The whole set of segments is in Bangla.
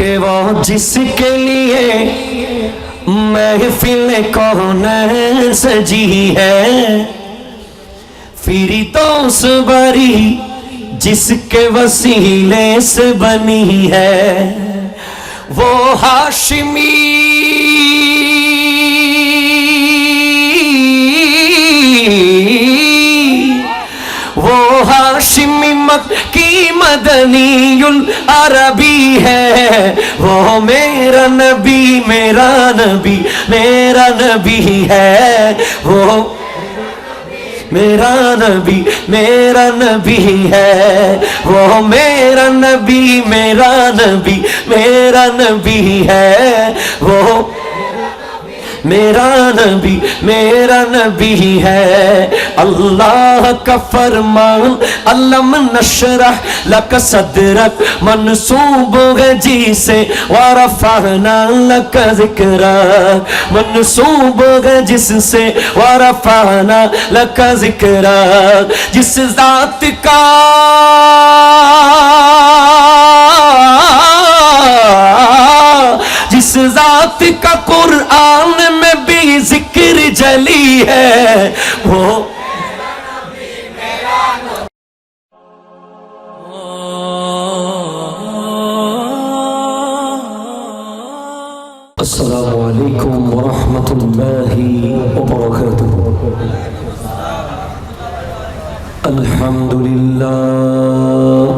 के वो जिसके लिए महफिल कौन सजी है, फिरदौस बरी जिसके वसीले से बनी है, वो हाशिमी मक्की मदनीयुल अरबी है, वो मेरा नबी मेरा नबी मेरा नबी है, वो मेरा नबी मेरा नबी है, वो मेरा नबी मेरा नबी मेरा नबी है, वो मेरा नबी है। अल्लाह का फरमान अलम नशरह लक सदरक मनसूब है जी से, वरफअना लक ज़िक्रक मनसूब है जिससे, वरफअना लक ज़िक्रक जिस ज़ात का जिस ज़ात का कुरान में भी जिक्र जली है, वो अस्सलामु अलैकुम व रहमतुल्लाहि व बरकातुहू। अल्हम्दुलिल्लाह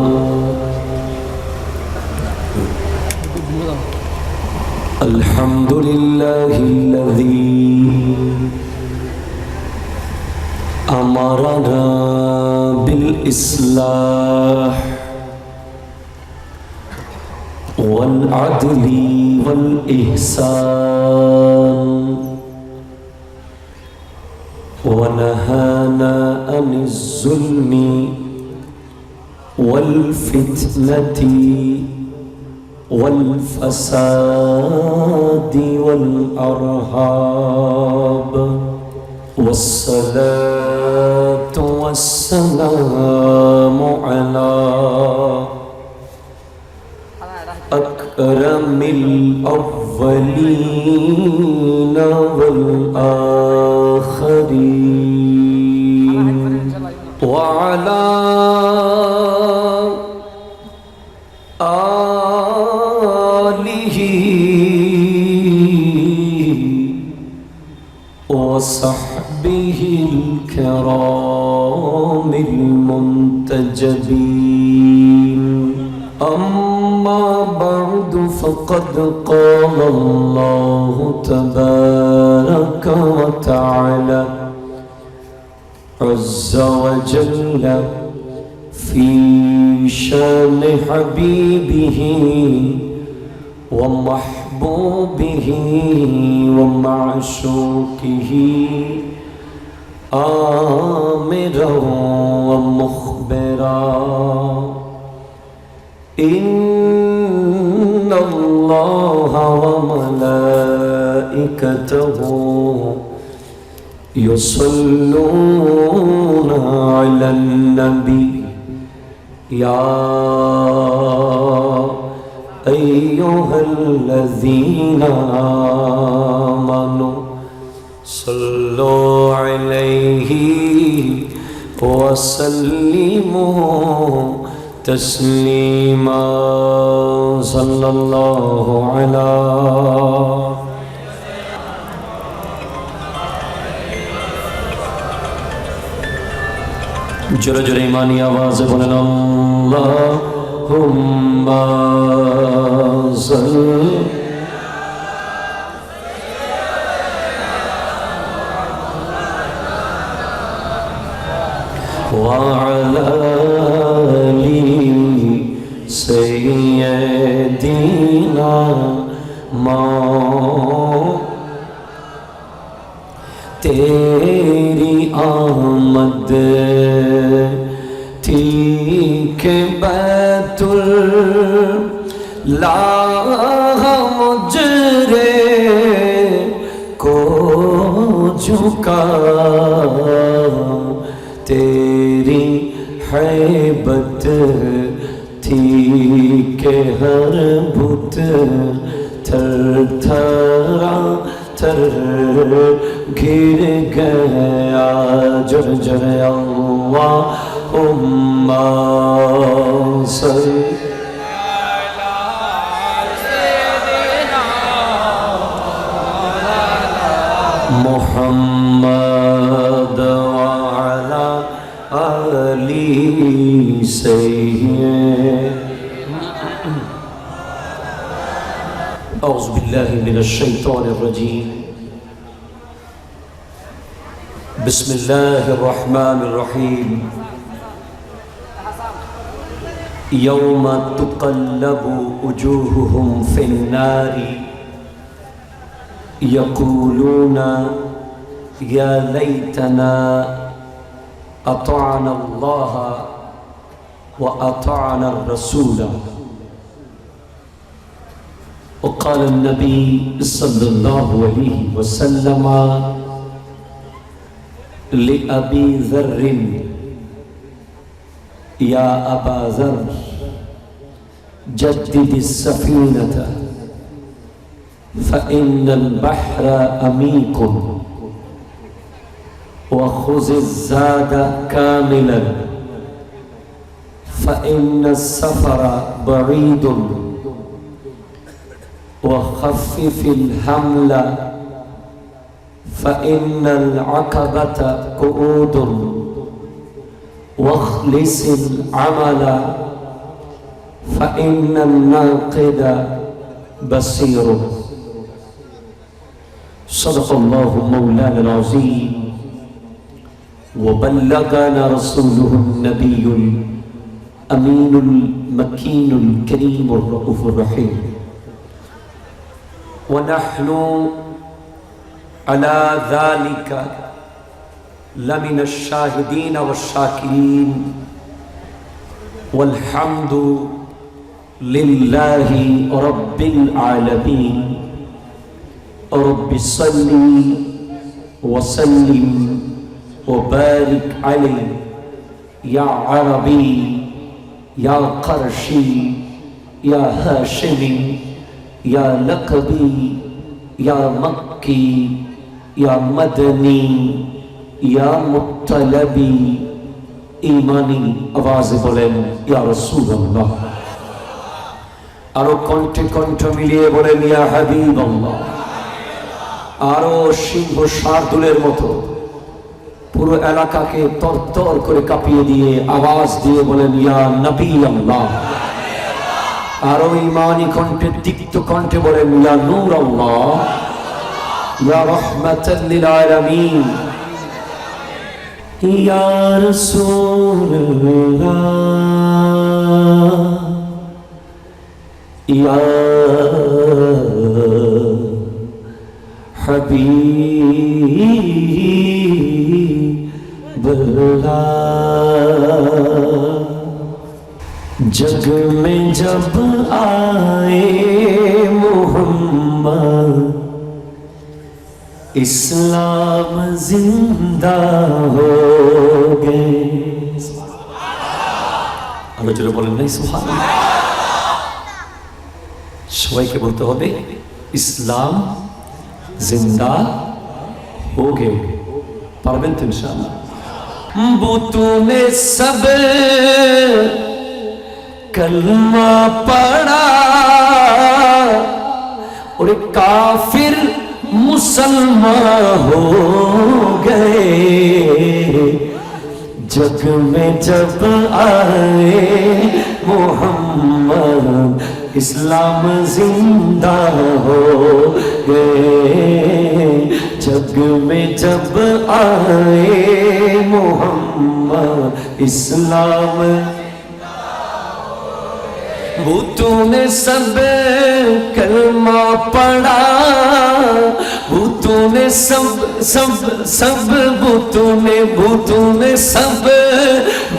अल्हम्दुलिल्लाहिल्लज़ी अमरना बिल इस्लाह वल अदली वल इहसान व नहाना अनिज़ ज़ुल्मी वल फितनती वल फसादी वल अरहाब वस्सलातु वस्सलामु अला अकरमिल अव्वलीन वल आखिरीन व अला वसहबिहिल किरामिल मुंतजबीन। अम्मा बअदु फ़क़द क़ाल अल्लाहु तबारक व तआला अज़्ज़ा व जल्ल फ़ी शान हबीबिही व महबूबिही व माशूकिही आमिरा व मुख़बिरा। इन्नल्लाह व मलाइकतहु युसल्लूना अलन नबी या अय्युहल्लज़ीना आमनू सल्लू अलैहि वसल्लिमू तस्लीमा। सल्लल्लाहु अलैहि जोरे जोरे ईमानी आवाज़ बोलें अल्लाहुम्मा सल्ली व अला आलि सय्यदिना तेरी आमद थी के बैतुल लाह मुजरे को झुका, तेरी हैबत थी के हर बुत घुट थर थरा थर गिर गया जर्जर अल्लाहुम्मा सल्ली मुहम्मद वाला अली सैयद औज़ु बिल्लाहि मिनश शैतानिर रजीम बिस्मिल्लाहिर रहमानिर रहीम यौम तुक़ल्लबु वुजूहुहुम फिन्नारी यक़ूलूना या लैतना अताअना अल्लाह व अताअना अर्रसूल वक़ाल नबी सल्लल्लाहु अलैहि वसल्लम लिअबी ज़र्र या अबा ज़र्र जद्दिदिस सफ़ीनत फ़इन्नल बहर अमीकुन वख़ुज़िज़ ज़ाद कामिलन फ़इन्नस सफ़र बईदुन वख़फ़्फ़िफ़िल हमल फ़इन्नल अक़बत क़ुऊदुन वख़्लिसिल अमल फ़इन्नन नाक़िद बसीरुन सदक़ल्लाहु मौलाना अज़ीम व बल्लगना रसूलुहुन नबियुल अमीनुल मकीनुल करीमुर रऊफ़ुर रहीम व नहनु अला ज़ालिका लमिनश शाहिदीन वश्शाकिरीन वल्हम्दु लिल्लाहि रब्बिल आलमीन रब्बि सल्ली व सल्लिम व बारिक अलैहि या अरबी या क़रशी या हाशिमी या लक़बी या मक्की या मदनी या मुत्तलबी ईमानी आवाज़ बोलें या रसूल अल्लाह आरो कण्ठे कण्ठ मिलिए बोलें या हबीब अल्लाह आरो सिंह शार्दुलेर मतो पुरो एलाकाके तरतर करे कापिये दिए आवाज दिए बोलें या नबी अल्लाह आरो ईमानी कण्ठे तिक्त कण्ठे बोलें या नूर अल्लाह या रहमतल लिल आलमीन या रसूल अल्लाह या हबीब अल्लाह जग में जब आए मोहम्मद इस्लाम जिंदा हो गए आलोचना बोलें नहीं सुभान সবাইকে বলতে হবে ইসলাম जिंदा हो गए पारबें तो इंशाअल्लाह तूने सब कलमा पढ़ा और काफिर मुसलमान हो गए जग में जब आए मोहम्मद इस्लाम जिंदा हो गए जग में जब आए मोहम्मद इस्लाम भूतों ने सब कलमा पढ़ा भूतों ने सब भूतों ने सब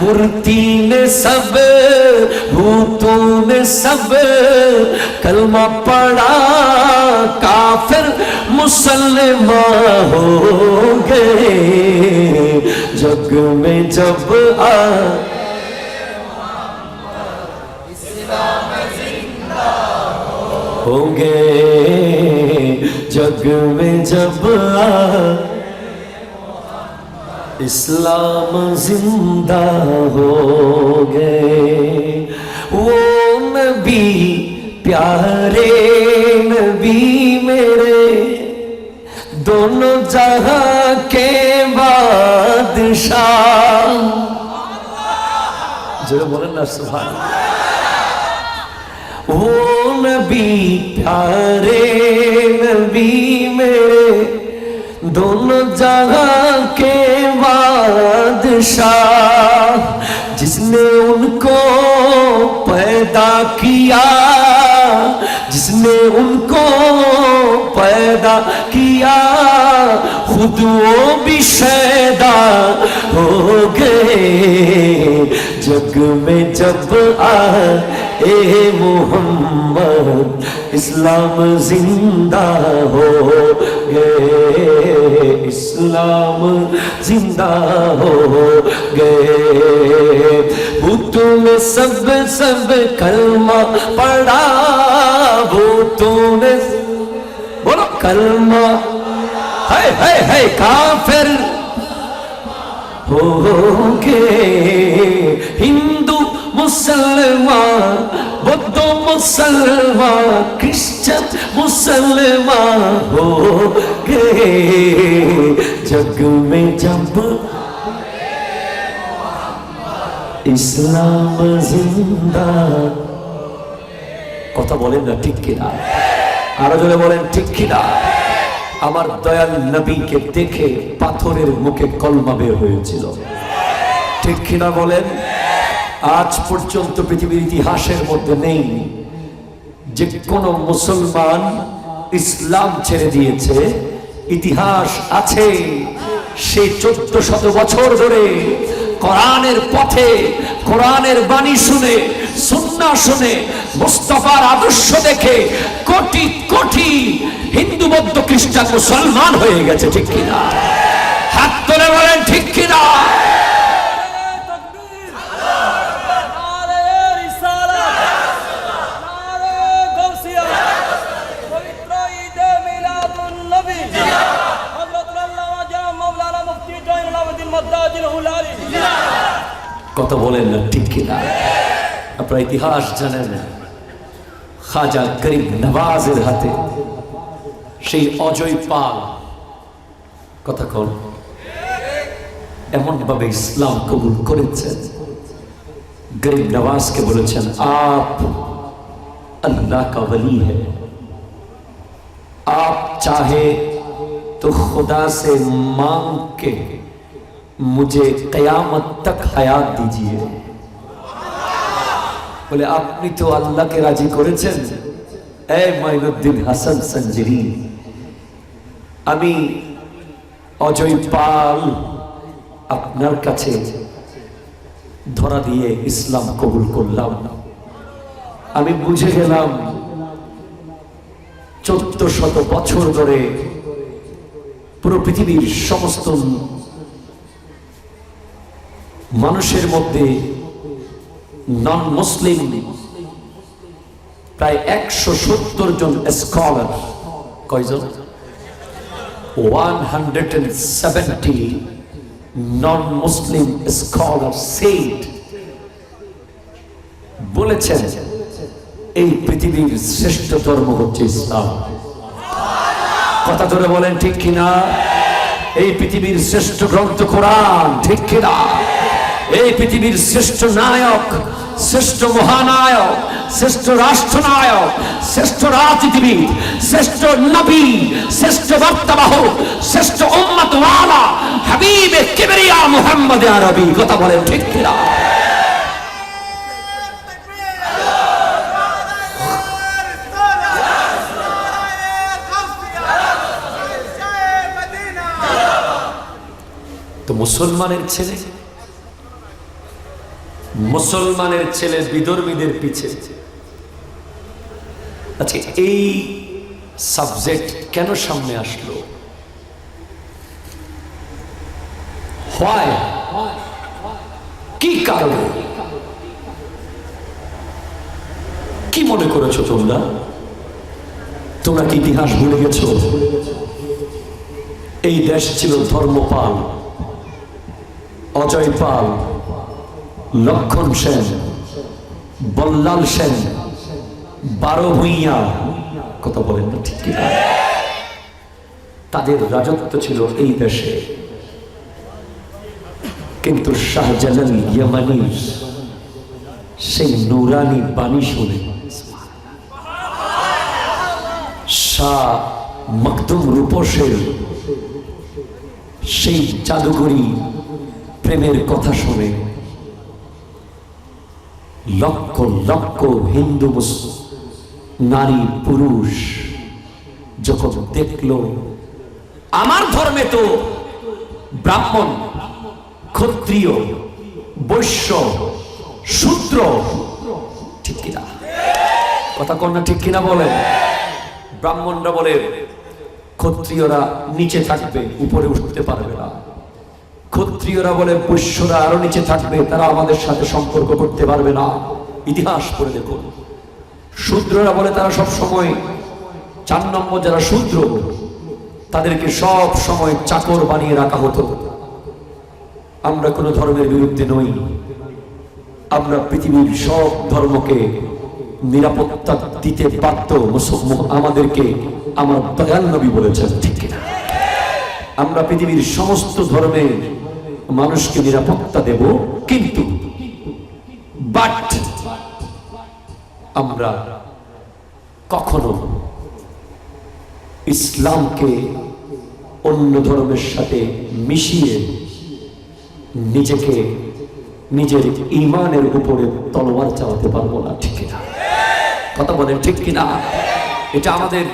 मूर्ति ने सब भूतों ने सब कलमा पढ़ा काफिर मुसलमान हो गए जग में जब आ होंगे जग में जब इस्लाम जिंदा हो गए। वो नबी प्यारे नबी मेरे दोनों जहां के बादशाह। जो बोले ना सुभान अल्लाह। वो नबी प्यारे नबी मेरे दोनों जहां के बादशाह, जिसने उनको पैदा किया, जिसने उनको पैदा किया, खुद वो भी शैदा हो गए। जग में जब आए मोहम्मद इस्लाम जिंदा हो गए, इस्लाम जिंदा हो गए। भूतों में सब कलमा पढ़ा, भूतों ने बोलो कलमा है काफिर हो गए। हिंदू मुसलमान बौद्ध मुसलमान क्रिश्चियन मुसलमान हो गए। जग में जब इस्लाम जिंदा। কথা বলেন না ঠিক কিনা? আরো জোরে বলেন ঠিক কিনা? আমার দয়াল নবীকে দেখে পাথরের মুখে কলমা বের হয়েছিল, ঠিক কিনা বলেন? আজ পর্যন্ত পৃথিবীর ইতিহাসের মধ্যে নেই যে কোন মুসলমান ইসলাম ছেড়ে দিয়েছে। ইতিহাস আছে সেই 1400 বছর ধরে কোরআনের পথে, কোরআনের বাণী শুনে, সুন্নাহ শুনে, মুস্তাফার আদর্শ দেখে কোটি কোটি হিন্দু বৌদ্ধ খ্রিস্টান মুসলমান হয়ে গেছে, ঠিক কিনা? হাত তুলে বলেন ঠিক কিনা? কথা বলেন না ঠিক কিনা? আপনারা ইতিহাস জানেন, খাজা গরিব নওয়াজের হাতে সেই অজয় পাল কথা কল এমন ভাবে ইসলাম কবুল করেছেন। গরিব নওয়াজকে বলেছেন आप अल्लाह का वली है, आप चाहे तो खुदा से मांग के मुझे कयामत तक हयात दीजिए। बोले আপনি তো আল্লাহকে রাজি করেছেন, এ মাইনুদ্দিন হাসান সঞ্জরি, আমি অজয় পাল আপনার কাছে ধরা দিয়ে ইসলাম কবুল করলাম। আমি বুঝে গেলাম 1400 বছর ধরে পুরো পৃথিবীর সমস্ত মানুষের মধ্যে নন মুসলিম প্রায় 170 জন স্কলার, কয়জন? 170 নন মুসলিম স্কলার সেড বলেছেন এই পৃথিবীর শ্রেষ্ঠ ধর্ম হচ্ছে ইসলাম। কথা ধরে বলেন ঠিক কিনা? এই পৃথিবীর শ্রেষ্ঠ গ্রন্থ কোরআন, ঠিক কিনা? এই পৃথিবীর শ্রেষ্ঠ নায়ক, শ্রেষ্ঠ মহানায়ক, শ্রেষ্ঠ রাষ্ট্রনায়ক, শ্রেষ্ঠ রাজনীতিবিদ, শ্রেষ্ঠ নবী, শ্রেষ্ঠ বার্তাবাহক, শ্রেষ্ঠ উম্মতওয়ালা হাবিবে কিবরিয়া মুহাম্মদ আরবি। কথা বলেন ঠিক কিনা? তো মুসলমানের ছেলে বিধর্মীদের পিছে। আচ্ছা, এই সাবজেক্ট কেন সামনে আসলো? কি কারণে? কি মনে করেছো তোমরা? তোমরা কি ইতিহাস ভুলে গেছো? এই দেশ ছিল ধর্মপাল, অজয় পাল, লক্ষণ সেন, বল্লাল সেন, 12 ভূঁইয়া, কথা বলেন না ঠিক কিনা? তাদের রাজত্ব ছিল এই দেশে। কিন্তু শাহজালাল ইয়ামানির সেই নুরানি বাণী শুনে, শাহ মখদুম রূপসের সেই জাদুকরী প্রেমের কথা শুনে লক্ষ লক্ষ হিন্দু নারী পুরুষ যখন দেখল আমার ধর্মে তো ব্রাহ্মণ, ক্ষত্রিয়, বৈশ্য, শূদ্র, ঠিক কিনা? কথা কন্যা ঠিক কিনা বলেন? ব্রাহ্মণরা বলে ক্ষত্রিয়রা নিচে থাকবে, উপরে উঠতে পারবে না। ক্ষত্রিয়রা বলে বৈশ্যরা আরো নিচে থাকবে, তারা আমাদের সাথে সম্পর্ক করতে পারবে না। ইতিহাস পড়ে দেখুন। শূদ্ররা বলে তারা সব সময় 4 নম্বর, যারা শূদ্র তাদেরকে সব সময় চাকর বানিয়ে রাখা হতো। আমরা কোনো ধর্মের বিরুদ্ধে নই, আমরা পৃথিবীর সব ধর্মকে নিরাপত্তা দিতে বাধ্য। আমাদেরকে আমার দয়াল নবী বলেছেন, ঠিক কিনা? আমরা পৃথিবীর সমস্ত ধর্মের মানুষকে নিরাপত্তা দেব, কিন্তু বাট আমরা কখনো ইসলামকে অন্য ধর্মের সাথে মিশিয়ে নিজেকে নিজের ঈমানের উপরে তলোয়ার চালাতে পারবো না, ঠিক কিনা? কথা বলেন ঠিক কিনা? এটা আমাদের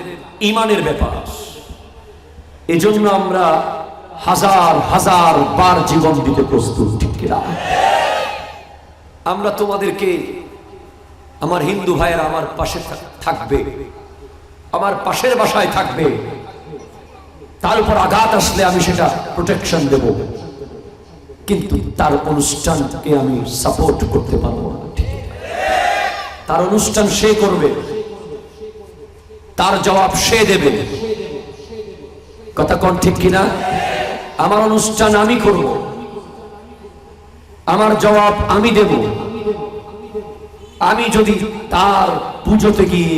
ঈমানের ব্যাপার। এজন্য আমরা হাজার হাজার বার জীবন দিতে প্রস্তুত, ঠিক কিনা? আমরা তোমাদেরকে, আমার হিন্দু ভাইয়েরা আমার পাশে থাকবে, আমার পাশের বাসায় থাকবে, তার উপর আঘাত আসলে আমি সেটা প্রোটেকশন দেব, কিন্তু তার অনুষ্ঠানকে আমি সাপোর্ট করতে পারবো না। তার অনুষ্ঠান সে করবে, তার জবাব সে দেবে। কথা কোন ঠিক কিনা? আমার অনুষ্ঠান আমি করব, আমার জবাব আমি দেব। আমি যদি তার পুজোতে গিয়ে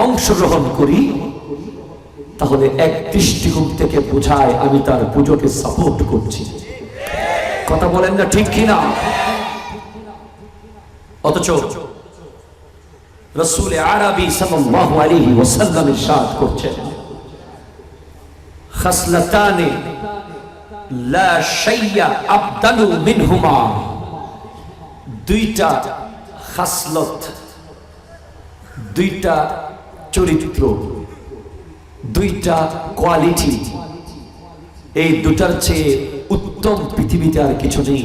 অংশগ্রহণ করি, তাহলে এক দৃষ্টিকোণ থেকে বোঝায় আমি তার পুজোকে সাপোর্ট করছি। কথা বলেন না ঠিক কিনা? অথচ রাসূল আরবী সাল্লাল্লাহু আলাইহি ওয়াসাল্লাম ইরশাদ করছেন, খাসলাতানি লা শাইয়া আবদালু মিনহুমা, দুইটা খাসলত, দুইটা চরিত্র, দুইটা কোয়ালিটি, এই দুটার চেয়ে উত্তম পৃথিবীতে আর কিছু নেই।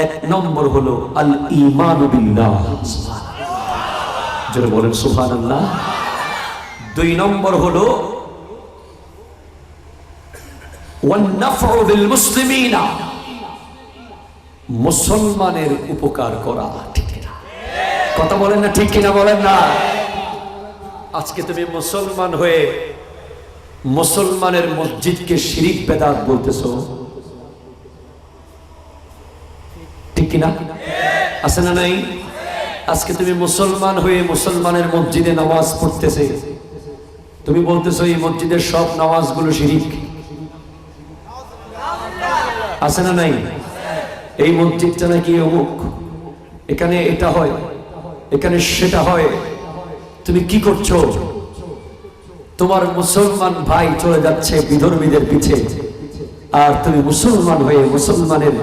1 নম্বর হলো আল ঈমান বিল্লাহ, যারা বলেন সুবহানাল্লাহ। 2 নম্বর হলো ওয়ান নাফউ বিল মুসলিমিনা, মুসলমানের উপকার করা, ঠিক কিনা? কথা বলেন না ঠিক কিনা? বলেন না। আজকে তুমি মুসলমান হয়ে মুসলমানের মসজিদকে শিরিক বেদাত বলতেছো, ঠিক কিনা? আছে না নাই? আজকে তুমি মুসলমান হয়ে মুসলমানের মসজিদে নামাজ পড়তেছে, তুমি বলতেছো এই মসজিদের সব নামাজগুলো শিরিক। আছে না নাই? এই মসজিদটা নাকি অমুক, এখানে এটা হয়, এখানে সেটা হয়। তুমি কি করছো? তোমার মুসলমান ভাই চলে যাচ্ছে বিধর্মীদের পিছে, আর তুমি মুসলমান হয়ে মুসলমানের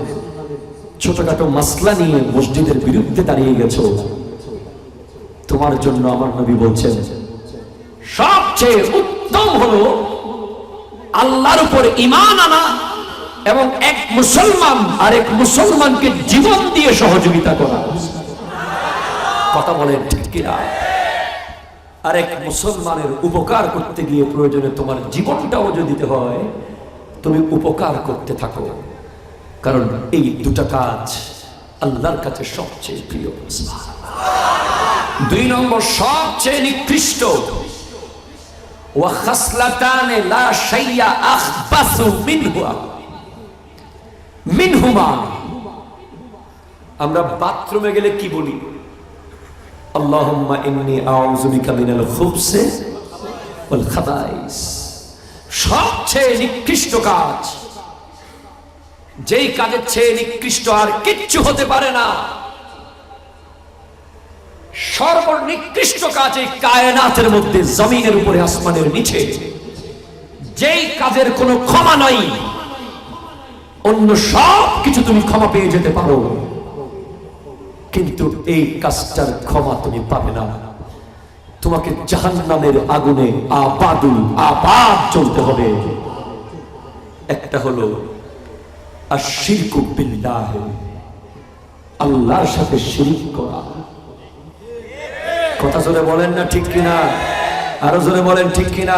ছোটখাটো মাসলা নিয়ে মসজিদের বিরুদ্ধে দাঁড়িয়ে গেছো। তোমার জন্য আমার নবী বলছেন, সবচেয়ে উত্তম হলো আল্লাহর উপর ঈমান আনা এবং এক মুসলমান আরেক মুসলমানকে জীবন দিয়ে সহযোগিতা করা। কথা বলেন ঠিক কিনা? আরেক মুসলমানের উপকার করতে গিয়ে প্রয়োজনে তোমার জীবনটাও যদি দিতে হয়, তুমি উপকার করতে থাকো, কারণ এই দুটা কাজ আল্লাহর কাছে সবচেয়ে প্রিয়। দুই নম্বর সবচেয়ে নিকৃষ্ট, ওয়া খাসলাতানে লা শাইয়া আখবাসু মিনহুমা। আমরা বাথরুমে গেলে কি বলি? আল্লাহুম্মা ইন্নী আউযু বিকা মিনাল খুবসি ওয়াল খাবাইস। সবচেয়ে নিকৃষ্ট কাজ, যেই কাজের চেয়ে নিকৃষ্ট আর কিচ্ছু হতে পারে না, সর্বনিকৃষ্ট কাজ এই কায়নাতের মধ্যে, জমিনের উপরে, আসমানের নিচে, যেই কাজের কোনো ক্ষমা নাই। অন্য সব কিছু তুমি ক্ষমা পেয়ে যেতে পারো, কিন্তু এই কাজটার ক্ষমা তুমি পাবে না। তোমাকে জাহান্নামের আগুনে আবাদ চলতে হবে। একটা হলো আশিরকু বিল্লাহ, আল্লাহর সাথে শিরক করা। কথা জোরে বলেন না ঠিক কিনা? আরো জোরে বলেন ঠিক কিনা?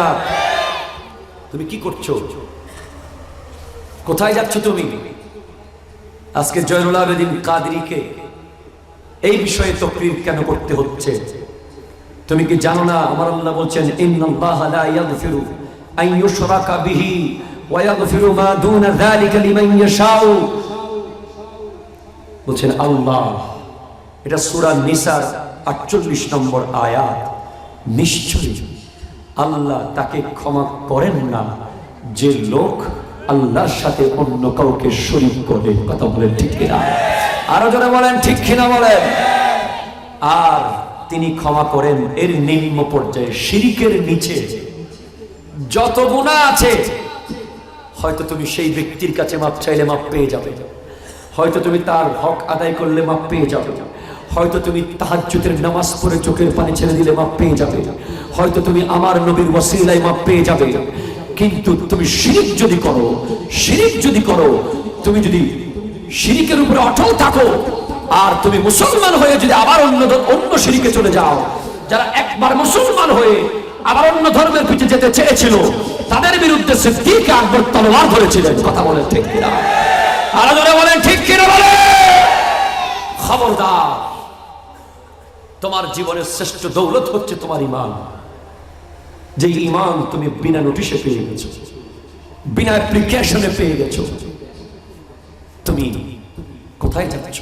তুমি কি করছো? কোথায় যাচ্ছ তুমি? আজকে জয়নুল আবেদিন কাদরীকে এই বিষয়ে তাকরীর কেন করতে হচ্ছে? তুমি কি জানো না আমার আল্লাহ বলছেন, ইন্নাল্লাহা লা ইয়াগফিরু আন ইউশরাকা বিহি ওয়া ইয়াগফিরু মা দুনা যালিকা লিমান ইয়াশাউ। বলছেন আল্লাহ, এটা সূরা নিসার 48 নম্বর আয়াত, নিশ্চয়ই আল্লাহ তাকে ক্ষমা করেন না যে লোক আল্লাহর সাথে অন্য কাউকে শরীক করে। কথা বলেন ঠিক কিনা? আরো জোরে বলেন ঠিক কিনা বলেন। আর তিনি ক্ষমা করেন এর নিম্ন পর্যায়ে, শিরকের নিচে যত গুনাহ আছে, হয়তো তুমি সেই ব্যক্তির কাছে মাপ চাইলে মাপ পেয়ে যাবে, হয়তো তুমি তার হক আদায় করলে মাপ পেয়ে যাবে, হয়তো তুমি তাহাজ্জুদের নামাজ পড়ে চোখের পানি ছেড়ে দিলে মাপ পেয়ে যাবে, হয়তো তুমি আমার নবীর ওসিলায় মাপ পেয়ে যাবে। কিন্তু তুমি শিরক যদি করো, তুমি যদি শিরকের উপরে অটল থাকো, আর তুমি মুসলমান হয়ে যদি আবার অন্য শিরকে চলে যাও, যারা একবার মুসলমান হয়ে আবার অন্য ধর্মের পিছে যেতে চেয়েছিল, তাদের বিরুদ্ধে সিদ্দিক আকবর তলোয়ার ধরেছিলেন। কথা বলেন ঠিক কিনা? আরো জোরে বলেন ঠিক কিনা বলে। খবরদার, তোমার জীবনের শ্রেষ্ঠ দৌলত হচ্ছে তোমার ঈমান। যে ঈমান তুমি বিনা নোটিশে পেয়ে গেছো, বিনা অ্যাপ্লিকেশনে পেয়ে গেছো, তুমি কোথায় যাচ্ছ?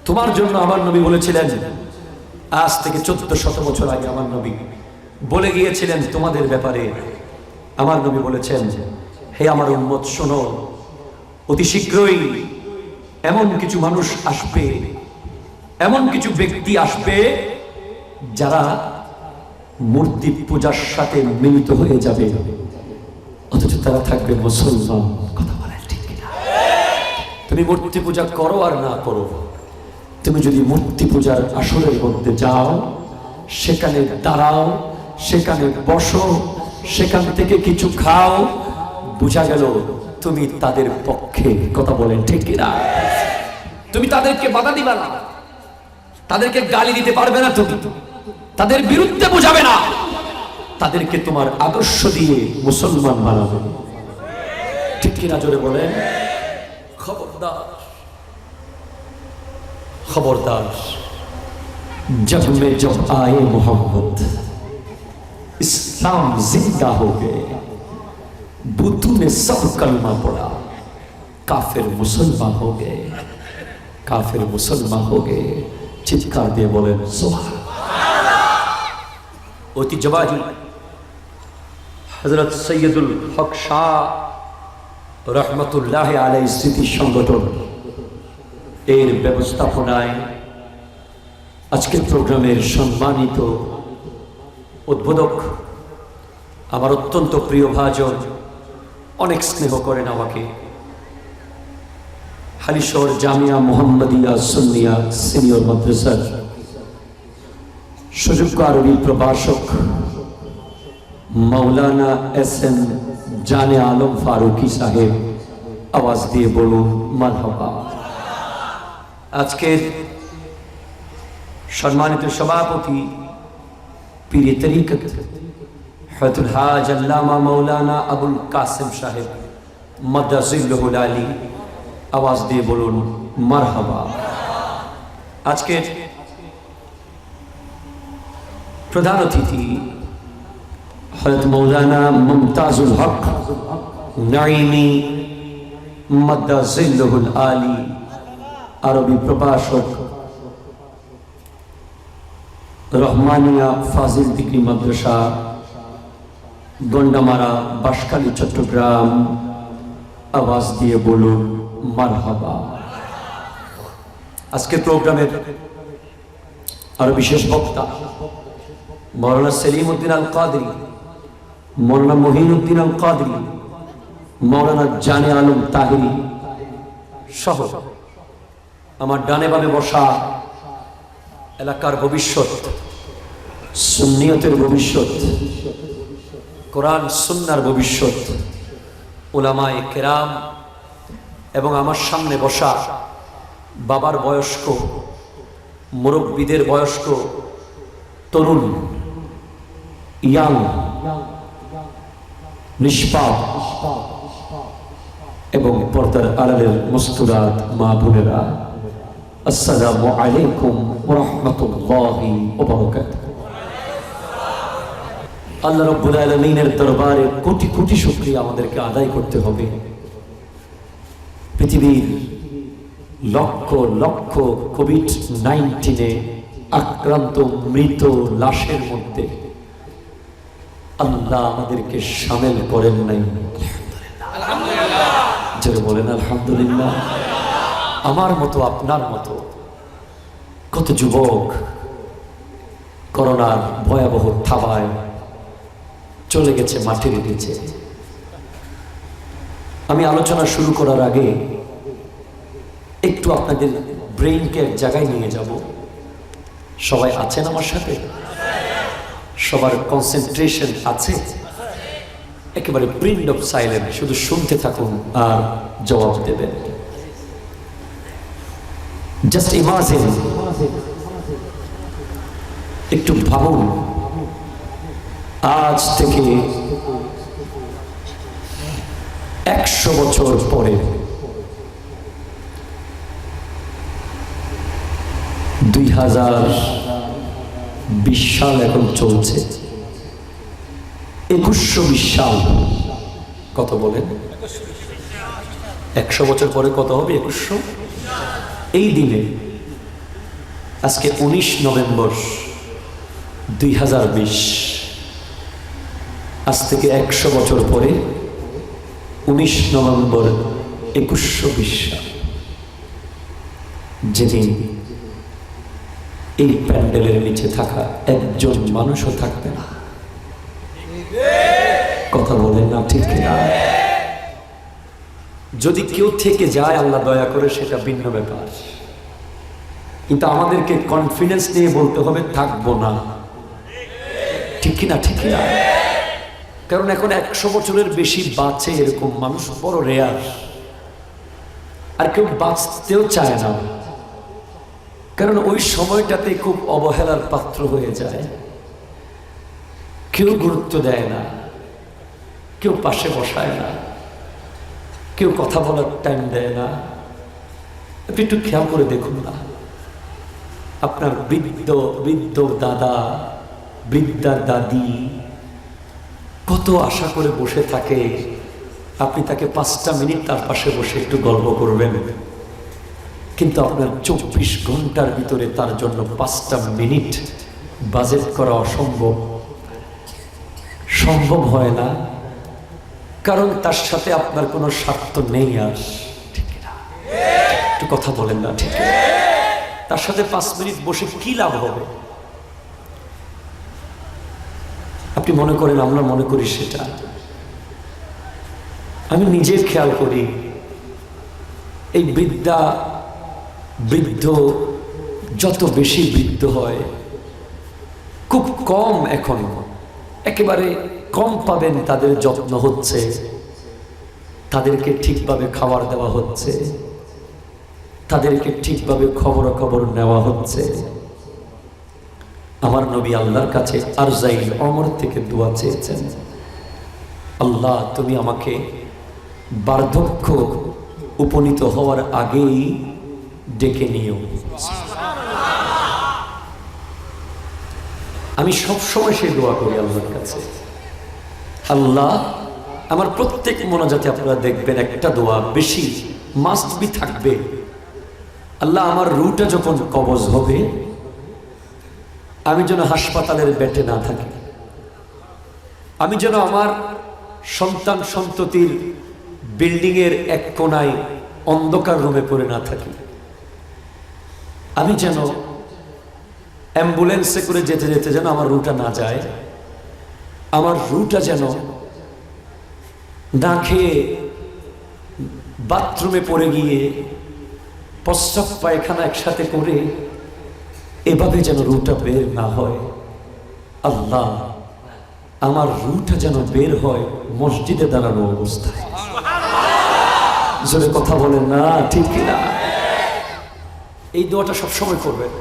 তোমার জন্য আমার নবী বলেছিলেন, আজ থেকে 1400 বছর আগে আমার নবী বলে গিয়েছিলেন তোমাদের ব্যাপারে। আমার নবী বলেছেন, হে আমার উম্মত শোনো, অতি শীঘ্রই এমন কিছু মানুষ আসবে, এমন কিছু ব্যক্তি আসবে যারা মূর্তি পূজার সাথে মিলিত হয়ে যাবে, অথচ তারা থাকবে মুসলমান। কথা বলেন ঠিক কিনা? তুমি মূর্তি পূজা করো আর না করো, তুমি যদি মূর্তি পূজার আসরের মধ্যে যাও, সেখানে দাঁড়াও, সেখানে বসো, সেখান থেকে কিছু খাও, বোঝা গেল তুমি তাদের পক্ষে। কথা বলেন ঠিক কিনা? তুমি তাদেরকে বাধা দিবা না, তাদেরকে গালি দিতে পারবে না, তুমি তাদের বিরুদ্ধে বোঝাবে না, তাদেরকে তোমার আদর্শ দিয়ে মুসলমান বানাবে। ঠিক কিনা জোরে বলেন? খবরদার, खबरदार, जब में जब आए मोहम्मद इस्लाम जिंदा हो गए, बुद्धू ने सब कलमा पढ़ा, काफिर मुसलमान हो गए, काफिर मुसलमान हो गए। चित्कार दिए बोले सुभान अल्लाह। ओतिजबाजी हजरत सैयदुल हक शाह रहमतुल्लाह अलैहि स्मृति संगठन এর ব্যবস্থাপনায় আজকের প্রোগ্রামের সম্মানিত উদ্বোধক, আমার অত্যন্ত প্রিয় ভাজন, অনেক স্নেহ করেন আমাকে, হালিশহর জামিয়া মুহাম্মাদিয়া সুন্নিয়া সিনিয়র মাদ্রাসার সুযোগ্য আরবি প্রভাষক মাওলানা এস.এম. জানে আলম ফারুকি সাহেব, আওয়াজ দিয়ে বলুন মারহাবা। আজকের সম্মানিত সভাপতি পীরে তরিকত হযরতুল হাজ আল্লামা মাওলানা আবুল কাসেম সাহেব মাদ্রাসিল্লাহুল আলী, আওয়াজ দিয়ে বলুন মারহাবা। আজকের প্রধান অতিথি হযরত মৌলানা মুমতাজুল হক নাইমি মাদ্দাজিল্লুহুল আলী, আরবি প্রভাষক, রহমানিয়া ফাজিল ডিগ্রি মাদ্রাসা, গন্ডামারা, বাঁশখালী, চট্টগ্রাম। আওয়াজ দিয়ে বলুন মারহাবা। আজকের প্রোগ্রামের আরো বিশেষ বক্তা মৌলানা সেলিম উদ্দিন আল কাদরি, মৌলানা মহিনুদ্দিন আল কাদরি, মৌলানা জানে আলম তাহিরি সহ আমার ডানে বামে বসা এলাকার ভবিষ্যৎ, সুন্নিয়তের ভবিষ্যৎ, কোরআন সুন্নাহর ভবিষ্যৎ উলামায়ে কেরাম এবং আমার সামনে বসা বাবার বয়স্ক, মুরব্বীদের বয়স্ক, তরুণ, ইয়াং, নিষ্পাপ এবং পর্দার আড়ালের মুস্তুরাত মা বোনেরা, আসসালামু আলাইকুম ওয়া রাহমাতুল্লাহি ওয়া বারাকাতুহু। আল্লাহ রাব্বুল আলামিনের দরবারে কোটি কোটি শুকরিয়া আমাদেরকে আদায় করতে হবে। পৃথিবীর লক্ষ লক্ষ কোভিড-19 আক্রান্ত মৃত লাশের মধ্যে আল্লাহ আমাদেরকে শামিল করেন নাই। আলহামদুলিল্লাহ, যারা বলেন আলহামদুলিল্লাহ। আমার মতো আপনার মতো কত যুবক করোনার ভয়াবহ থাবায় চলে গেছে মাটির নিচে। আমি আলোচনা শুরু করার আগে একটু আপনাদের ব্রেইনকে এক জায়গায় নিয়ে যাব। সবাই আছেন আমার সাথে? সবার কনসেন্ট্রেশন আছে? একেবারে প্রিন্ট অফ সাইলেন্ট, শুধু শুনতে থাকুন আর জবাব দেবেন। জাস্ট ইমাজিন, একটু ভাবুন, আজ থেকে 100 বছর পরে 2020 সাল এখন চলছে, 2120 সাল। কত বলেন? 100 বছর পরে কত হবে? 2100। এই দিনে আজকে 19 নভেম্বর 2020, আজ থেকে 100 বছর পরে 19 নভেম্বর 2120 সাল, যেদিন এই প্যান্ডেলের নিচে থাকা একজন মানুষও থাকবে না। কথা বলেন না ঠিক না? যদি কেউ থেকে যায় আল্লাহ দয়া করে, সেটা ভিন্ন ব্যাপার, কিন্তু আমাদেরকে কনফিডেন্স নিয়ে বলতে হবে থাকবো না। ঠিক কিনা? ঠিক না? কারণ এখন 100 বছরের বেশি বাঁচে এরকম মানুষ বড় রেয়ার, আর কেউ বাঁচতেও চায় না, কারণ ওই সময়টাতে খুব অবহেলার পাত্র হয়ে যায়। কেউ গুরুত্ব দেয় না, কেউ পাশে বসায় না, কেউ কথা বলার টাইম দেয় না। আপনি একটু খেয়াল করে দেখুন না, আপনার বৃদ্ধ দাদা, বৃদ্ধা দাদি কত আশা করে বসে থাকে, আপনি তাকে 5টা মিনিট তার পাশে বসে একটু গল্প করবেন, কিন্তু আপনার 24 ঘন্টার ভিতরে তার জন্য 5টা মিনিট বাজেট করা সম্ভব হয় না, কারণ তার সাথে আপনার কোনো স্বার্থ নেই। আর ঠিক না? একটু কথা বলেন না ঠিক? তার সাথে 5 মিনিট বসে কি লাভ হবে? আপনি মনে করেন, আমরা মনে করি সেটা। আমি নিজে খেয়াল করি, এই বৃদ্ধ যত বেশি বৃদ্ধ হয়, খুব কম, এখন একেবারে কম পাবেন তাদের যত্ন হচ্ছে, তাদেরকে ঠিকভাবে খাবার দেওয়া হচ্ছে, তাদেরকে ঠিকভাবে খবরাখবর নেওয়া হচ্ছে। আমার নবী আল্লাহর কাছে আরজাইল ওমর থেকে দোয়া চেয়েছেন, আল্লাহ তুমি আমাকে বার্ধক্য উপনীত হওয়ার আগেই ডেকে নিও। আমি সবসময় সেই দোয়া করি আল্লাহর কাছে, আল্লাহ আমার প্রত্যেক মোনাজাতে আপনারা দেখবেন একটা দোয়া বেশি মাস্ট বি থাকবে, আল্লাহ আমার রুটা যখন কবজ হবে আমি যেন হাসপাতালের বেডে না থাকি, আমি যেন আমার সন্তান সন্ততির বিল্ডিং এর এক কোনায় অন্ধকার রুমে পড়ে না থাকি, আমি যেন অ্যাম্বুলেন্সে করে যেতে যেতে যেন আমার রুটা না যায়, আমার রুটা যেন না খেয়ে বাথরুমে পড়ে গিয়ে প্রস্রাব পায়খানা একসাথে করে এভাবে যেন রুটা বের না হয়। আল্লাহ আমার রুটা যেন বের হয় মসজিদে দাঁড়ানো অবস্থায়। জোরে কথা বলেন না ঠিক কিনা? এই দোয়াটা সবসময় করবেন,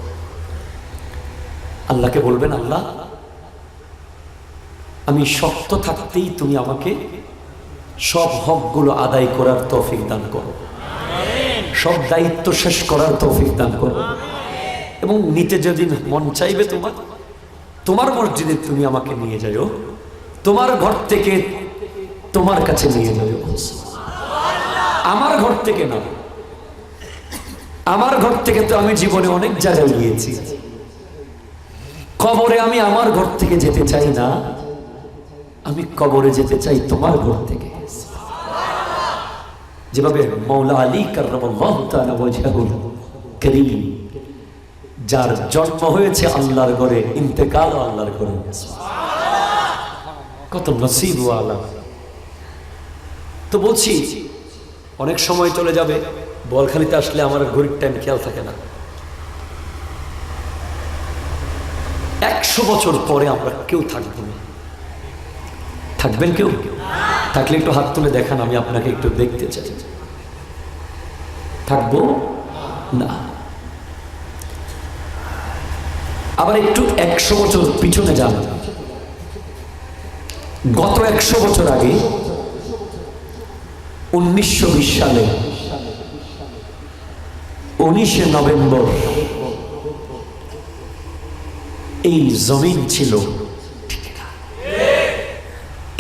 আল্লাহকে বলবেন আল্লাহ আমি শক্ত থাকতেই তুমি আমাকে সব হকগুলো আদায় করার তৌফিক দান করো, সব দায়িত্ব শেষ করার তৌফিক দান করো, এবং নিতে যেদিন মন চাইবে তোমার মসজিদে তুমি আমাকে নিয়ে যাও, তোমার ঘর থেকে তোমার কাছে নিয়ে যাও, আমার ঘর থেকে না। আমার ঘর থেকে তো আমি জীবনে অনেক জায়গায় গিয়েছি, কবরে আমি আমার ঘর থেকে যেতে চাই না, আমি কবরে যেতে চাই তোমার ঘর থেকে। যেভাবে মৌলা আলী কাররামাল্লাহু তাআলা ওয়াজহুল কারীম, যার জন্ম হয়েছে আল্লাহর ঘরে, ইন্তেকাল আল্লাহর ঘরে, কত নসিব ওয়ালা। তো বলছি অনেক সময় চলে যাবে, বলখালিতে আসলে আমার ঘড়ির টাইম খেয়াল থাকে না। 100 বছর পরে আমরা কেউ থাকবো না, থাকবেন কেউ? থাকলে একটু হাত তুলে দেখান, আমি আপনাকে একটু দেখতে চাই। থাকবো না। আবার একটু 100 বছর পিছনে যান, গত 100 বছর আগে 1920 সালে 19শে নভেম্বর এই জমিন ছিল,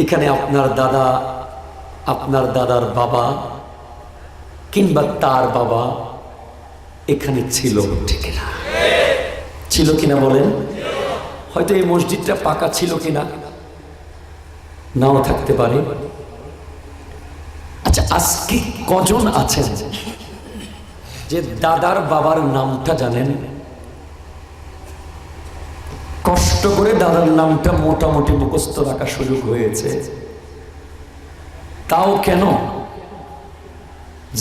এখানে আপনার দাদা, আপনার দাদার বাবা কিংবা তার বাবা এখানে ছিল, ঠিক না? ছিল কিনা বলেন? হয়তো এই মসজিদটা পাকা ছিল কিনা, নাও থাকতে পারে। আচ্ছা, আজকে কজন আছেন যে দাদার বাবার নামটা জানেন? কষ্ট করে দাদার নামটা মোটামুটি মুখস্থ রাখা সুযোগ হয়েছে, তাও কেন?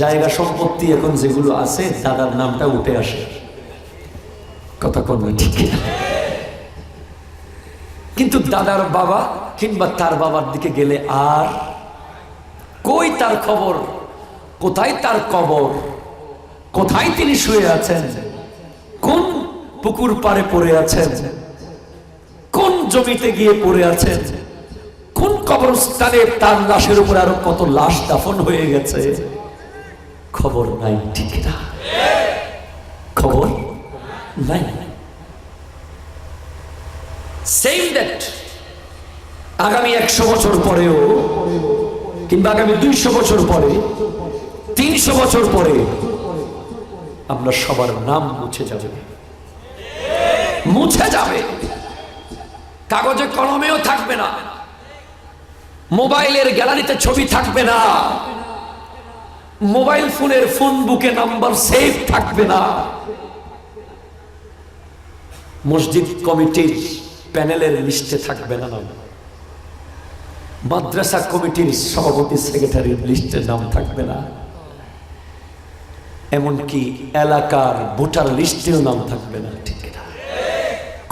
জায়গা সম্পত্তি এখন যেগুলো আছে দাদার নামটা উঠে আসে, কথা বলবেন ঠিক না? কিন্তু দাদার বাবা কিংবা তার বাবার দিকে গেলে আর কই তার খবর, কোথায় তার কবর, কোথায় তিনি শুয়ে আছেন, কোন পুকুর পাড়ে পড়ে আছেন, কোন জমিতে গিয়ে পড়ে আছেন, কোন কবরস্থানে তার লাশের উপর আরো কত লাশ দাফন হয়ে গেছে, খবর নাই, ঠিক না? খবর নাই। সেম দ্যাট আগামী 100 বছর পরেও কিংবা আগামী 200 বছর পরে, 300 বছর পরে আমরা সবার নাম মুছে যাবে, মুছে যাবে, কাগজে কলমেও থাকবে না, মোবাইলের গ্যালারিতে ছবি থাকবে না, মোবাইল ফোনের ফোন বুকে নাম্বার সেভ থাকবে না, মসজিদ কমিটির প্যানেলের লিস্টে থাকবে না, মাদ্রাসা কমিটির সভাপতি সেক্রেটারির লিস্টের নাম থাকবে না, এমনকি এলাকার ভোটার লিস্টেও নাম থাকবে না, ঠিক না?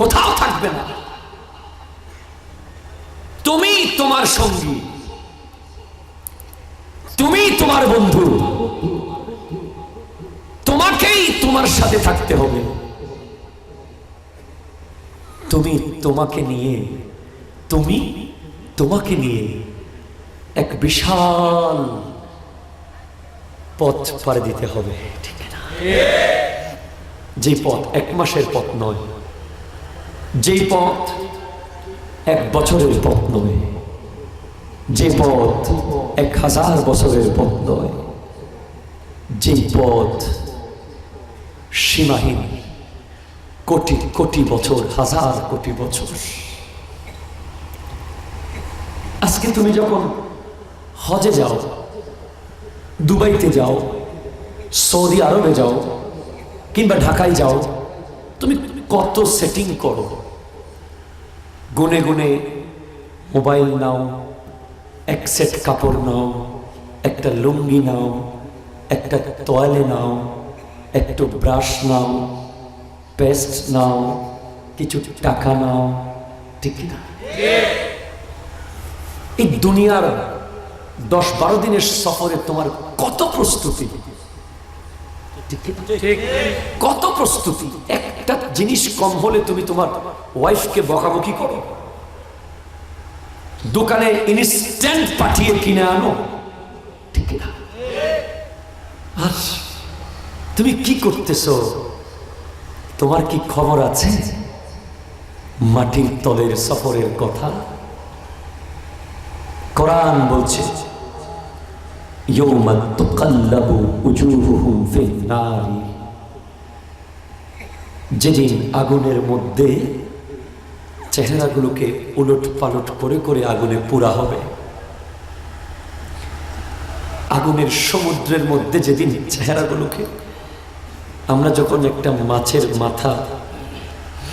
কোথাও থাকবে না। তুমি তোমার সঙ্গী, তুমি তোমার বন্ধু, তোমাকেই তোমার সাথে থাকতে হবে। তুমি তোমাকে নিয়ে, তুমি তোমাকে নিয়ে এক বিশাল পথ পাড়ি দিতে হবে, ঠিক না? যে পথ 1 মাসের পথ নয়, যেই পথ এক বছরের পথ নয়, যে পথ 1000 বছরের পথ নয়, যে পথ সীমাহীন, কোটি কোটি বছর, 1000 কোটি বছর। আজকে তুমি যখন হজে যাও, দুবাইতে যাও, সৌদি আরবে যাও, কিংবা ঢাকায় যাও, তুমি কত সেটিং করো, গুনে গুনে মোবাইল নাও, এক সেট কাপড় নাও, একটা লুঙ্গি নাও, একটা তোয়ালে নাও, একটু ব্রাশ নাও, পেস্ট নাও, কিছু টাকা নাও, ঠিক না? এই দুনিয়ার 10-12 দিনের সফরে তোমার কত প্রস্তুতি, কত প্রস্তুতি। একটা জিনিস কম হলে তুমি তোমার ওয়াইফকে বকাবকি করো, দোকানে ইনস্ট্যান্ট পাঠিয়ে কিনে আনো, ঠিক না? আর তুমি কি করতেছো? তোমার কি খবর আছে মাটির তলের সফরের কথা? কোরআন বলছে ইয়াউমা তুকাল্লাবু উজুহুহুম ফিন-নার, যেদিন আগুনের মধ্যে চেহারাগুলোকে উলট পালট করে করে আগুনে পোড়া হবে। আগুনের সমুদ্রের মধ্যে যেদিন চেহারাগুলোকে, আমরা যখন একটা মাছের মাথা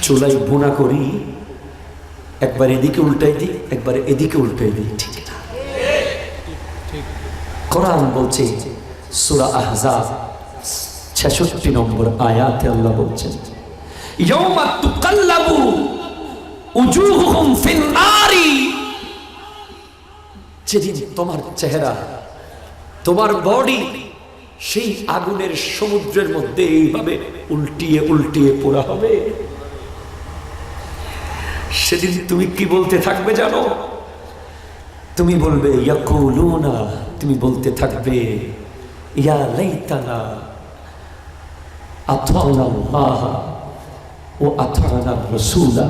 চুলায় ভুনা করি, একবার এদিকে উল্টাই দিই, একবার এদিকে উল্টাই দিই, ঠিক না? কোরআন বলছে সূরা আহজাব 66 নম্বর আয়াতে আল্লাহ বলছেন ইয়াউমা তুকাল্লাবু উজুহুহুম ফিন-নার, যেদিন তোমার চেহারা, তোমার বডি সেই আগুনের সমুদ্রের মধ্যে এইভাবে উল্টিয়ে উল্টিয়ে পোড়া হবে। সেদিন তুমি কি বলতে থাকবে জানো? তুমি বলবে ইয়াকুলুনা, তুমি বলতে থাকবে ইয়া লাইতানা আতা'না আল্লাহ ওয়া আতা'না রাসূলা,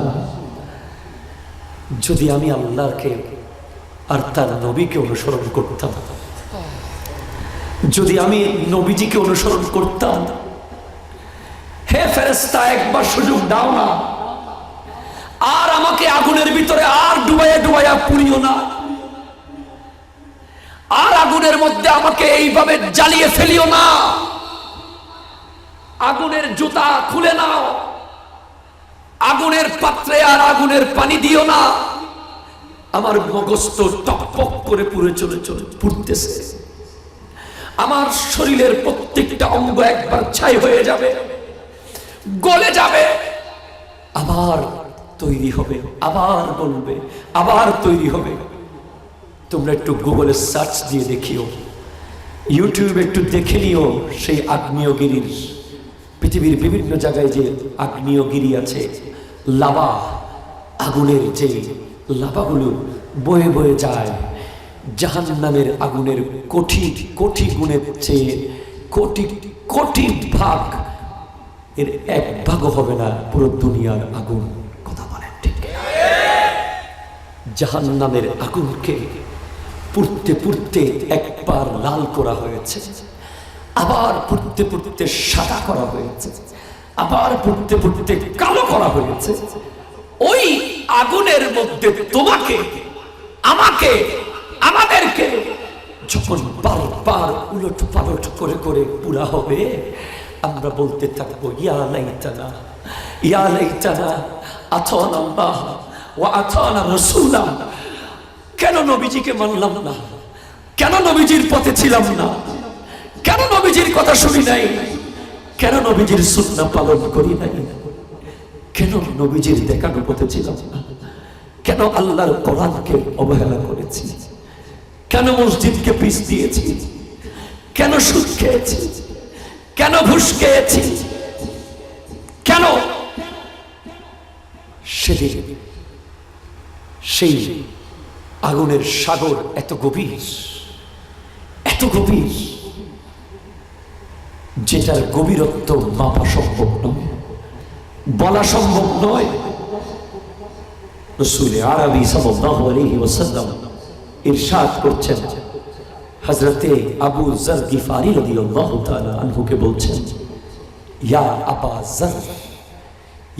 যদি আমি আল্লাহকে আর তার নবীকে অনুসরণ করতাম, যদি আমি নবীজিকে অনুসরণ করতাম। হে ফেরেশতা, একবার সুযোগ দাও না, আর আমাকে আগুনের ভিতরে আর ডুবাইয়া ডুবাইয়া পুড়িও না, আর আগুনের মধ্যে আমাকে এইভাবে জ্বালিয়ে ফেলিও না। আগুনের জুতা খুলে নাও, আগুনের পাত্রে আর আগুনের পানি দিও না। আমার মগজ তো টকপক করে পুড়ে চলে চলে পুড়তেছে, আমার শরীরের প্রত্যেকটা অঙ্গ একবার ছাই হয়ে যাবে, গলে যাবে, আবার তৈরি হবে, আবার বলবে, আবার তৈরি হবে। তোমরা একটু গুগলে সার্চ দিয়ে দেখিও, ইউটিউবে একটু দেখে নিও সেই আগ্নেয়গিরির, পৃথিবীর বিভিন্ন জায়গায় যে আগ্নেয়গিরি আছে, লাভা, আগুনের যে লাভাগুলো বয়ে বয়ে যায়, জাহান্নামের আগুনের কোটি কোটি গুণের চেয়ে কোটি কোটি ভাগ, এর এক ভাগও হবে না পুরো দুনিয়ার আগুন। কথা বলেন ঠিক? জাহান্নামের আগুনকে পুড়তে পুড়তে একবার লাল করা হয়েছে, আবার পুড়তে পুড়তে সাদা করা হয়েছে, আবার পুড়তে পুড়তে কালো করা হয়েছে। ওই আগুনের মধ্যে তোমাকে, আমাকে, আমাদেরকে যখন বারবার উলট পালট করে করে পুরা হবে, আমরা বলতে থাকবো ইয়া লাইতানা, ইয়া লাইতানা আতা'না আল্লাহ ওয়া আতা'না রাসূলা। কেন নবীজিকে মানলাম না? কেন নবীজির পথে ছিলাম না? কেন নবীজির কথা শুনি নাই? কেন নবীজির সুন্নাহ পালন করি নাই? কেন নবীজির দেখানো পথে ছিলাম না? কেন আল্লাহর কোরআনকে অবহেলা করেছি? কেন মসজিদকে পিছ দিয়েছি? কেন সুদ খেয়েছি? কেন ঘুষ খেয়েছি? কেন? সেদিন সেই আগুনের সাগর এত গভীর, এত গভীর, যেটার গভীরত্ব মাপা সম্ভব নয়, বলা সম্ভব নয়। রাসূল আরবি সাল্লাল্লাহু আলাইহি ওয়াসাল্লাম ইরশাদ করছেন, হযরতে আবু যর গিফারি রাদিয়াল্লাহু তাআলা আনহুকে বলছেন, ইয়া আবা যর,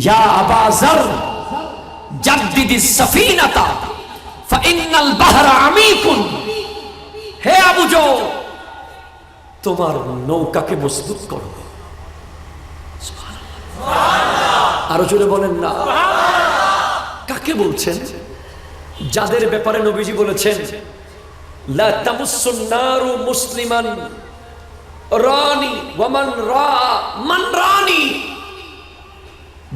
ইয়া আবা যর, জাদ্দিদিস সাফিনাতা ফাইন্নাল বাহরা আমিকুন। হে আবু যর, তোমার নৌকাকে মজবুত করো। আরো জোরে বলেন না। কাকে বলছেন? যাদের ব্যাপারে নবীজি বলেছেন, লা তামুসসুন নারু মুসলিমান রানি ওয়া মান রা মান রানি।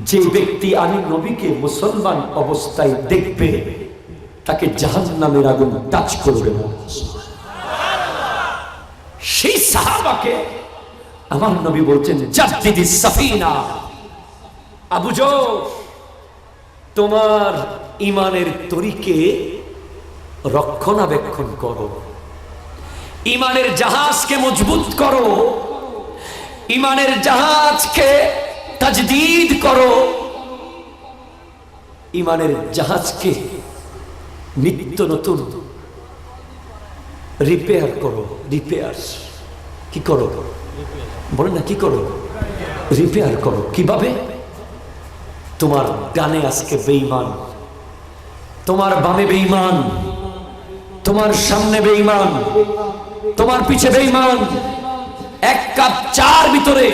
যে ব্যক্তি আমি নবীকে মুসলমান অবস্থায় দেখবে তাকে জাহান্নামের আগুন টাচ করবে না। সেই সাহাবাকে আমার নবী বলছেন, জাদ্দিদিস সাফিনা। আবু যর, তোমার ইমানের তরিকে রক্ষণাবেক্ষণ করো, ইমানের জাহাজকে মজবুত করো, ইমানের জাহাজকে তাজদীদ করো, ইমানের জাহাজকে নিত্য নতুন রিপেয়ার করো। রিপেয়ার কি করো? বলেন না, কি করো? রিপেয়ার করো। কিভাবে? তোমার ডানে আজকে বেঈমান, তোমার বামে বেঈমান, তোমার সামনে বেঈমান, তোমার পিছে বেঈমান। এক কাপ চার ভিতরে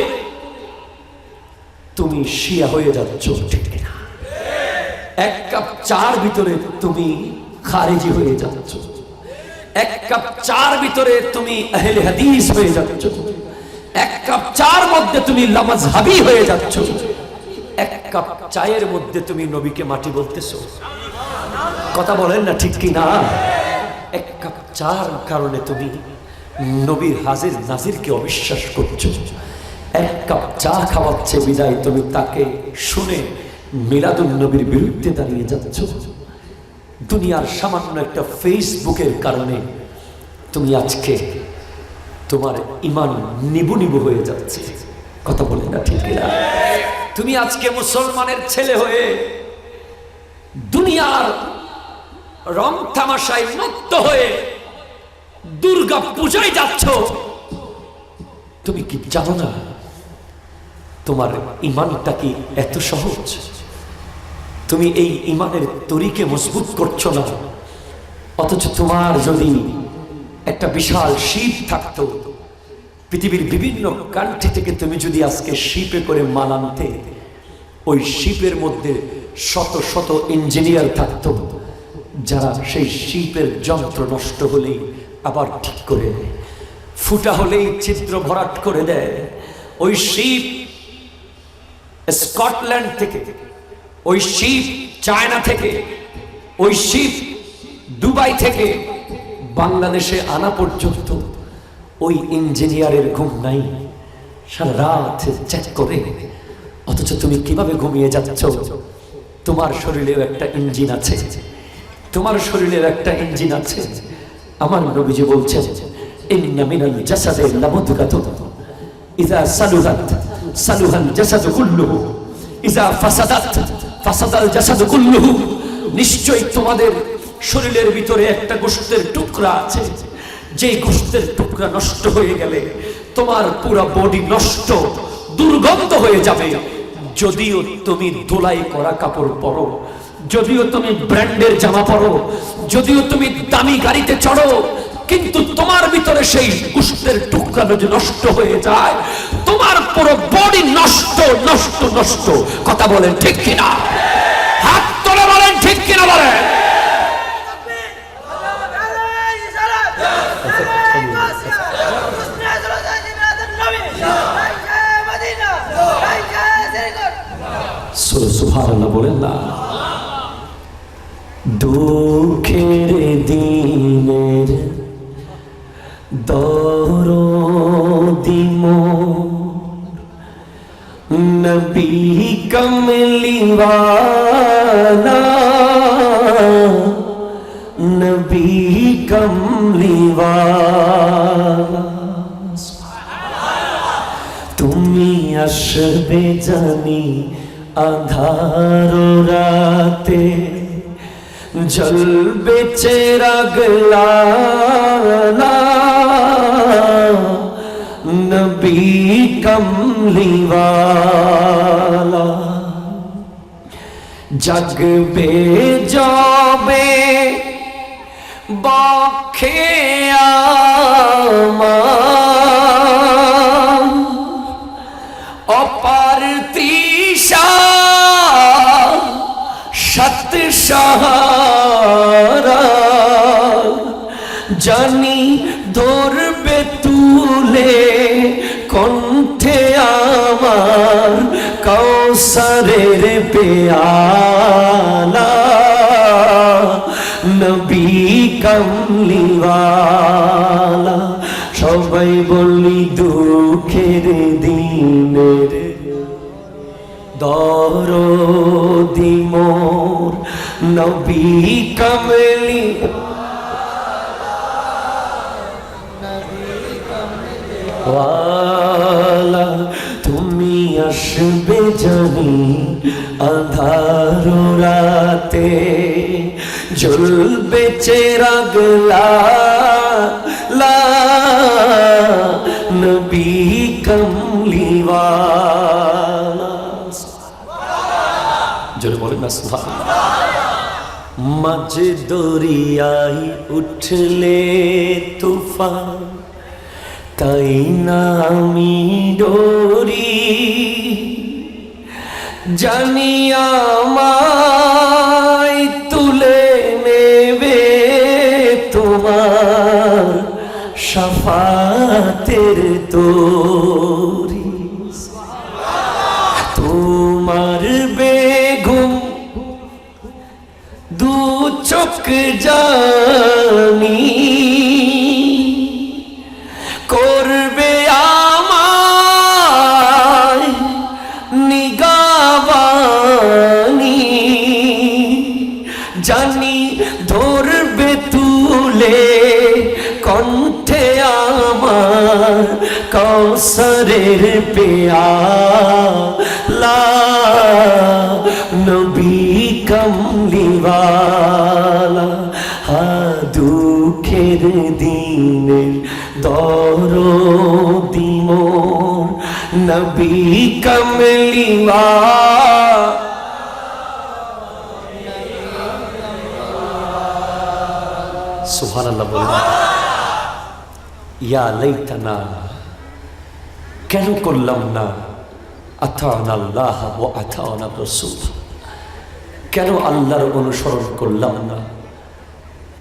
তুমি শিয়া হয়ে যাচ্ছ, ঠিক না? এক কাপ চার ভিতরে তুমি খারেজি হয়ে যাচ্ছ, এক কাপ চার ভিতরে তুমি আহলে হাদিস হয়ে যাচ্ছ, এক কাপ চার মধ্যে তুমি লামাযহাবী হয়ে যাচ্ছ, এক কাপ চায়ের মধ্যে তুমি নবীকে মাটি বলতেছো। কথা বলেন না, ঠিক কি না? এক কাপ চার কারণে তুমি নবীর হাজির নাজিরকে অবিশ্বাস করছো। এক কাপ চা খাওয়াচ্ছে বিদায় তুমি তাকে শুনে মিলাদুন নবীর বিরুদ্ধে দাঁড়িয়ে যাচ্ছ। দুনিয়ার সামান্য একটা ফেসবুকের কারণে তুমি আজকে তোমার ইমান নিবু নিবু হয়ে যাচ্ছে। কথা বলে না, ঠিক না? তুমি আজকে মুসলমানের ছেলে হয়ে দুনিয়ার রং তামাশায় মত্ত হয়ে দুর্গা পূজায় যাচ্ছ। তুমি কি জানো না তোমার ইমানটা কি এত সহজ? তুমি এই ইমানের তরিকে মজবুত করছো না, অথচ তোমার যদি একটা বিশাল শিপ থাকতো, পৃথিবীর বিভিন্ন কান্ট্রি থেকে তুমি যদি আজকে শিপে করে মাল আনতে, ওই শিপের মধ্যে শত শত ইঞ্জিনিয়ার থাকতো যারা সেই শিপের যন্ত্র নষ্ট হলেই আবার ঠিক করে দেয়, ফুটা হলেই ছিদ্র ভরাট করে দেয়। ওই শিপ স্কটল্যান্ড থেকে, ওই শিপ চায়না থেকে, ওই শিপ দুবাই থেকে বাংলাদেশে আনা পর্যন্ত ওই ইঞ্জিনিয়ারের ঘুম নাই, সারা রাত চেক করে। অথচ তুমি কিভাবে ঘুমিয়ে যাচ্ছ? তোমার শরীরেও একটা ইঞ্জিন আছে, তোমার শরীরের একটা ইঞ্জিন আছে। আমার নবীজি বলছেন, ইন্না মিনাল জাসাদে লামুদগাতুন ইযা সালুহাত সালুহাল জাসাদু কুল্লুহু ইযা ফাসাদাত ফাসাদাল জাসাদু কুল্লুহু। নিশ্চয়ই তোমাদের শরীরের ভিতরে একটা গোশতের টুকরা আছে, যে গোশতের টুকরা নষ্ট হয়ে গেলে তোমার পুরো বডি নষ্ট, দুর্গন্ধ হয়ে যাবে। যদিও তুমি ধুলাই করা কাপড় পরো, যদিও তুমি ব্র্যান্ডের জামা পরো, যদিও তুমি দামি গাড়িতে চড়ো, কিন্তু তোমার ভিতরে সেই গোশতের টুকরা যদি নষ্ট হয়ে যায়, তোমার পুরো বডি নষ্ট নষ্ট নষ্ট। কথা বলেন ঠিক কিনা? হাত তুলে বলেন ঠিক কিনা বলেন। সুবহানাল্লাহ বলেন না। দুঃখের দিনের দরদি নবী কমলিওয়ালা, নবী কমলিওয়ালা। তুমি আসবে জানি আধার রাতে, जलबे चिराग लाला नबी कमली वाला जग बे जाबे बाखे अपार तृषा सत सहारा जानी धरबे तुले कण्ठे आमार कौसरेर पेयाला नबी कमली वाला सबाई बोली दुखेर दिनेर दरदी मोर नबी कमली वाला तुमी आसबे जानी आंधार राते জ্বলবে চিরাগ লালা নবী কমলি ওয়ালা জোরে বলেন না সুবহানাল্লাহ মাঝ দরিয়ায় উঠলে তুফান তাই না আমি ডরি জানি আমায় তুলে নেবে তোমার শাফাতের তরি তোমার বেগম দু চোখ জানি করবে আমায় নিগাবানি জানি ধরবে তুলে কণ্ঠে আমার কৌসরের পেয়ালা নবী কমলিওয়ালা দুঃখের দিনের দরদি মোর নবী কমলিওয়ালা সুবহানাল্লাহ বলেন ইয়া লাইতানা কেন করলাম না আতানা আল্লাহ ওয়া আতানা রাসূল কেন আল্লাহর অনুসরণ করলাম না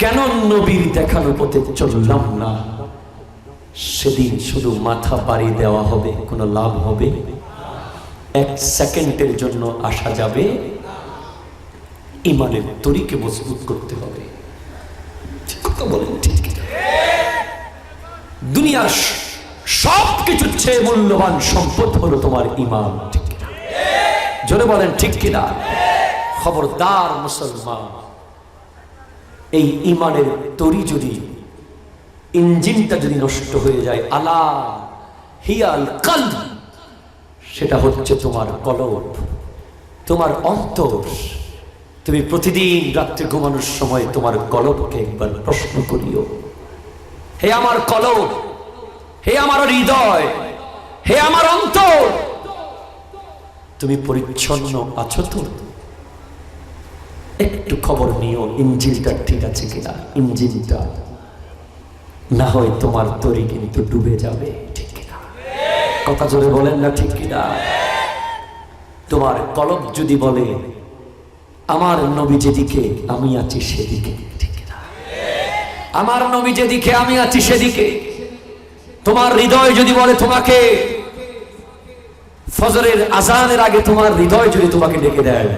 কেন নবীর দেখানো পথে চললাম না সেদিন শুধু মাথা বাড়ি দেওয়া হবে কোনো লাভ হবে এক সেকেন্ডের জন্য আসা যাবে ইমানের তরিকে মজবুত করতে হবে কথা বলেন ঠিক দুনিয়ার সবকিছুর চেয়ে মূল্যবান সম্পদ হলো তোমার ঈমান ঠিক কিনা জোরে বলেন ঠিক কিনা খবরদার মুসলমান এই ঈমানের তরি যদি ইঞ্জিনটা যদি নষ্ট হয়ে যায় আলা হিয়াল কলব সেটা হচ্ছে তোমার কলব তোমার অন্তর তুমি প্রতিদিন রাতে ঘুমানোর সময় তোমার কলবকে একবার প্রশ্ন করিও হে আমার কলব হে আমার হৃদয় হে আমার অন্তর তুমি পরিচ্ছন্ন আছো তো একটু খবর নিও ইঞ্জিনটা ঠিক আছে কিনা ইঞ্জিনটা না হয় তোমার তরি কিন্তু ডুবে যাবে ঠিক কিনা কথা জোরে বলেন না ঠিক কিনা তোমার কলব যদি বলে আমার নবী যেদিকে আমি আছি সেদিকে ঠিক কিনা আমার নবী যেদিকে আমি আছি সেদিকে তোমার হৃদয় যদি বলে তোমাকে ফজরের আজানের আগে তোমার হৃদয় যদি তোমাকে ডেকে দেয়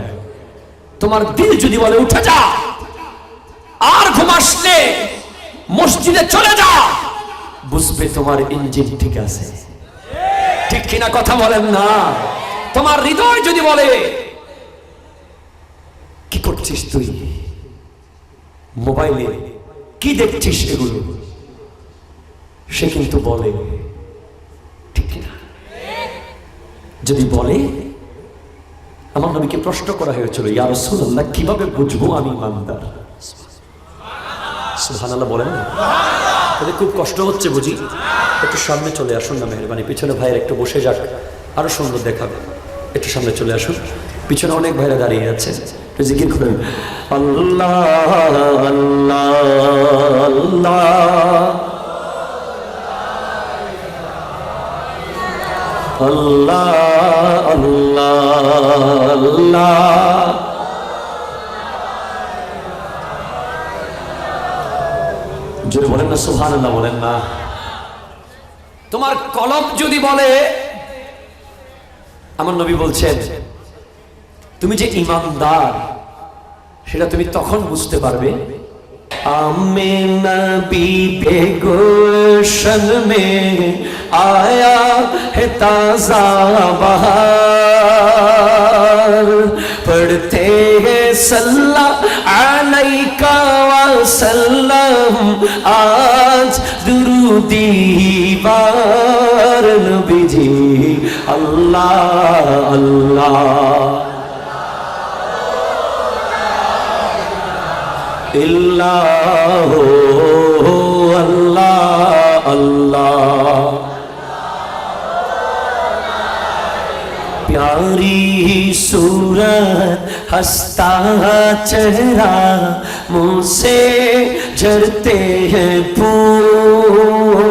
তোমার দিল যদি বলে উঠে যা আর ঘুমাসলে মসজিদে চলে যা বুঝবে তোমার ইঞ্জিন ঠিক আছে ঠিক কিনা কথা বলেন না তোমার হৃদয় যদি বলে কি করছিস তুই মোবাইলে কি দেখছিস এগুলো সে কিন্তু বলে ঠিক কিনা যদি বলে আমার নবীকে প্রশ্ন করা হয়েছিল ইয়া রাসূলুল্লাহ কিভাবে বুঝবো আমি ইমানদার সুবহানাল্লাহ বলেন না? তাহলে খুব কষ্ট হচ্ছে বুঝি। একটু সামনে চলে আসুন না মেহরবানি, পিছনে ভাইয়ের একটু বসে যাক, আরো সুন্দর দেখাবে। একটু সামনে চলে আসুন, পিছনে অনেক ভাইরা দাঁড়িয়ে আছে, একটু জিকির করেন আল্লাহ আল্লাহ আল্লাহ আল্লাহ আল্লাহ। জোরে বলেন না সুবহানাল্লাহ, বলেন না। তোমার কলব যদি বলে, আমার নবী বলছেন তুমি যে ঈমানদার সেটা তুমি তখন বুঝতে পারবে आमे नबी बेगुशन में आया है ताजा बहार पढ़ते हैं सल्ला अलैका वसल्लम आज दुरूदी बार नबी जी अल्लाह अल्लाह इल्लाह अल्लाह अल्लाह। प्यारी सूरत हंसता चेहरा मुँह से झरते हैं फूल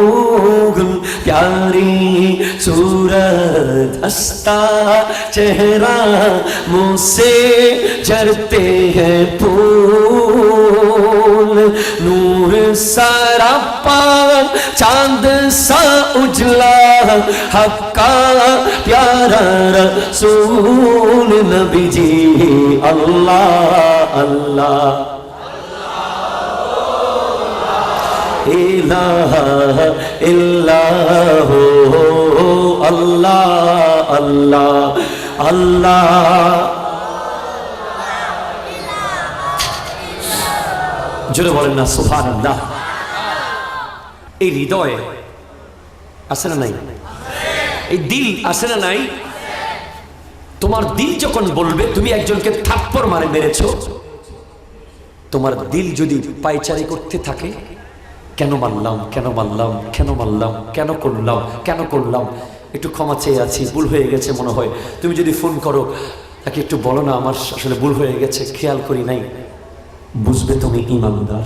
प्यारी सूरत हंसता चेहरा मुँह से झरते हैं फूल नूर सरापा चांद सा उजला हक्का प्यारा रसूल नबी जी अल्लाह अल्लाह इलाहा इल्लाह अल्लाह अल्लाह अल्लाह। জোরে বলেন না সুবহানাল্লাহ। এই হৃদয় আছে না নাই? এই দিল আছে না নাই? তোমার দিল যখন বলবে, তুমি একজনকে থাপ্পড় মারে মেরেছো, তোমার দিল যদি পায়চারি করতে থাকে, কেন মারলাম কেন মারলাম কেন মারলাম কেন করলাম কেন করলাম, একটু ক্ষমা চেয়ে আছি, ভুল হয়ে গেছে মনে হয়, তুমি যদি ফোন করো তাকে একটু বলো না আমার আসলে ভুল হয়ে গেছে, খেয়াল করি নাই, বুঝবে তুমি ঈমানদার।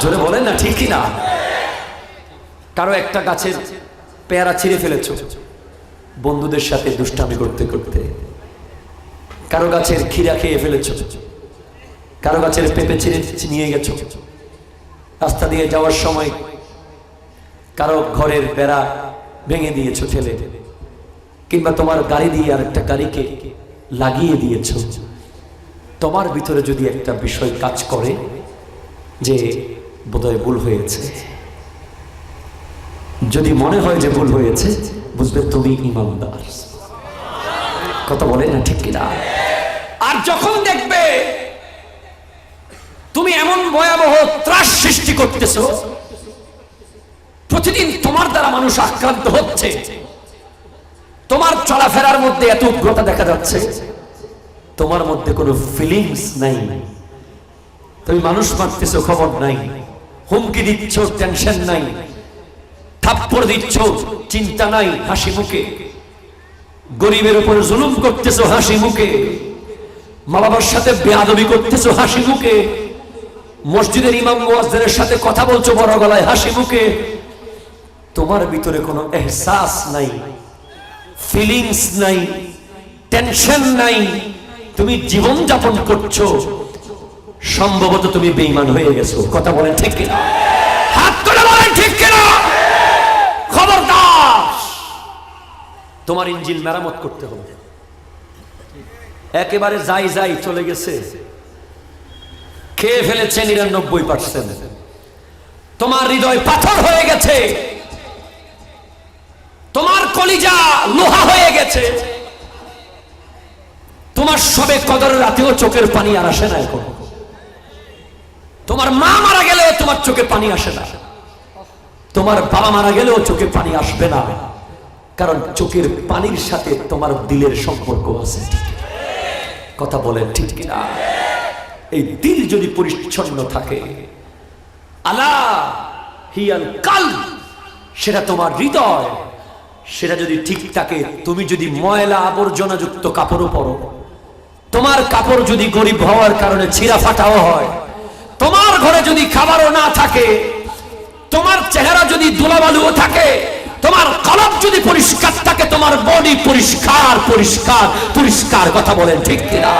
জোরে বলেন না ঠিক কি না? কারো একটা গাছের পেয়ারা ছিঁড়ে ফেলেছো বন্ধুদের সাথে দুষ্টামি করতে করতে, কারো গাছের খিরা খেয়ে ফেলেছো, কারো গাছের পেঁপে ছিঁড়ে নিয়ে গেছো, রাস্তা দিয়ে যাওয়ার সময় কারো ঘরের বেড়া ভেঙে দিয়েছো ঠেলে, কিংবা তোমার গাড়ি দিয়ে আরেকটা গাড়িকে লাগিয়ে দিয়েছো। তোমার ভিতরে যদি একটা বিষয় কাজ করে যে বোধহয় ভুল হয়েছে, যদি মনে হয় যে ভুল হয়েছে, বুঝবে তুমি ঈমানদার। কথা বলে না ঠিক কিনা? আর যখন দেখবে তুমি এমন ভয়াবহ ত্রাস সৃষ্টি করতেছো, প্রতিদিন তোমার দ্বারা মানুষ আক্রান্ত হচ্ছে, তোমার চলাফেরার মধ্যে এত উগ্রতা দেখা যাচ্ছে, তোমার মধ্যে কোনো ফিলিংস নাই, তুমি মানুষ মারতেছো খবর নাই, হুমকি দিচ্ছ টেনশন নাই, থাপ্পড় দিচ্ছ চিন্তা নাই হাসি মুখে, গরিবের উপর জুলুম করতেছো হাসি মুখে, মা বাবার সাথে বেয়াদবি করতেছো হাসি মুখে, মসজিদের ইমাম মুয়াজ্জিনের সাথে কথা বলছো বড় গলায় হাসি মুখে, তোমার ভিতরে কোনো এহসাস নাই, ফিলিংস নাই, টেনশন নাই, তুমি জীবন যাপন করছো, সম্ভবত তুমি বেঈমান হয়ে গেছো। কথা বলেন ঠিক কিনা? হাত তুলে বলেন ঠিক কিনা? খবরদার, তোমার ইঞ্জিন মেরামত করতে হবে। একেবারে যাই যাই চলে গেছে, খেয়ে ফেলেছে ৯৯%, তোমার হৃদয় পাথর হয়ে গেছে, তোমার কলিজা লোহা হয়ে গেছে, তোমার সবে কদরের রাতেও চোখের পানি আর আসে না। এখন তোমার মা মারা গেলেও তোমার চোখে পানি আসে না, তোমার বাবা মারা গেলেও চোখে পানি আসবে না, কারণ চোখের পানির সাথে তোমার দিলের সম্পর্ক আছে। কথা বলেন ঠিক কিনা? এই দিল যদি পরিচ্ছন্ন থাকে, আলা হিয়াল কালব, সেটা তোমার হৃদয়, সেটা যদি ঠিক থাকে, তুমি যদি ময়লা আবর্জনা যুক্ত কাপড়ও পরো, তোমার কাপড় যদি গরিব হওয়ার কারণে ছিঁড়া ফাটাও হয়, তোমার ঘরে যদি খাবারও না থাকে, তোমার চেহারা যদি ধুলাবালুও থাকে, তোমার কলব যদি পরিষ্কার থাকে, তোমার বডি পরিষ্কার পরিষ্কার পরিষ্কার, কথা বলেন ঠিক কিনা?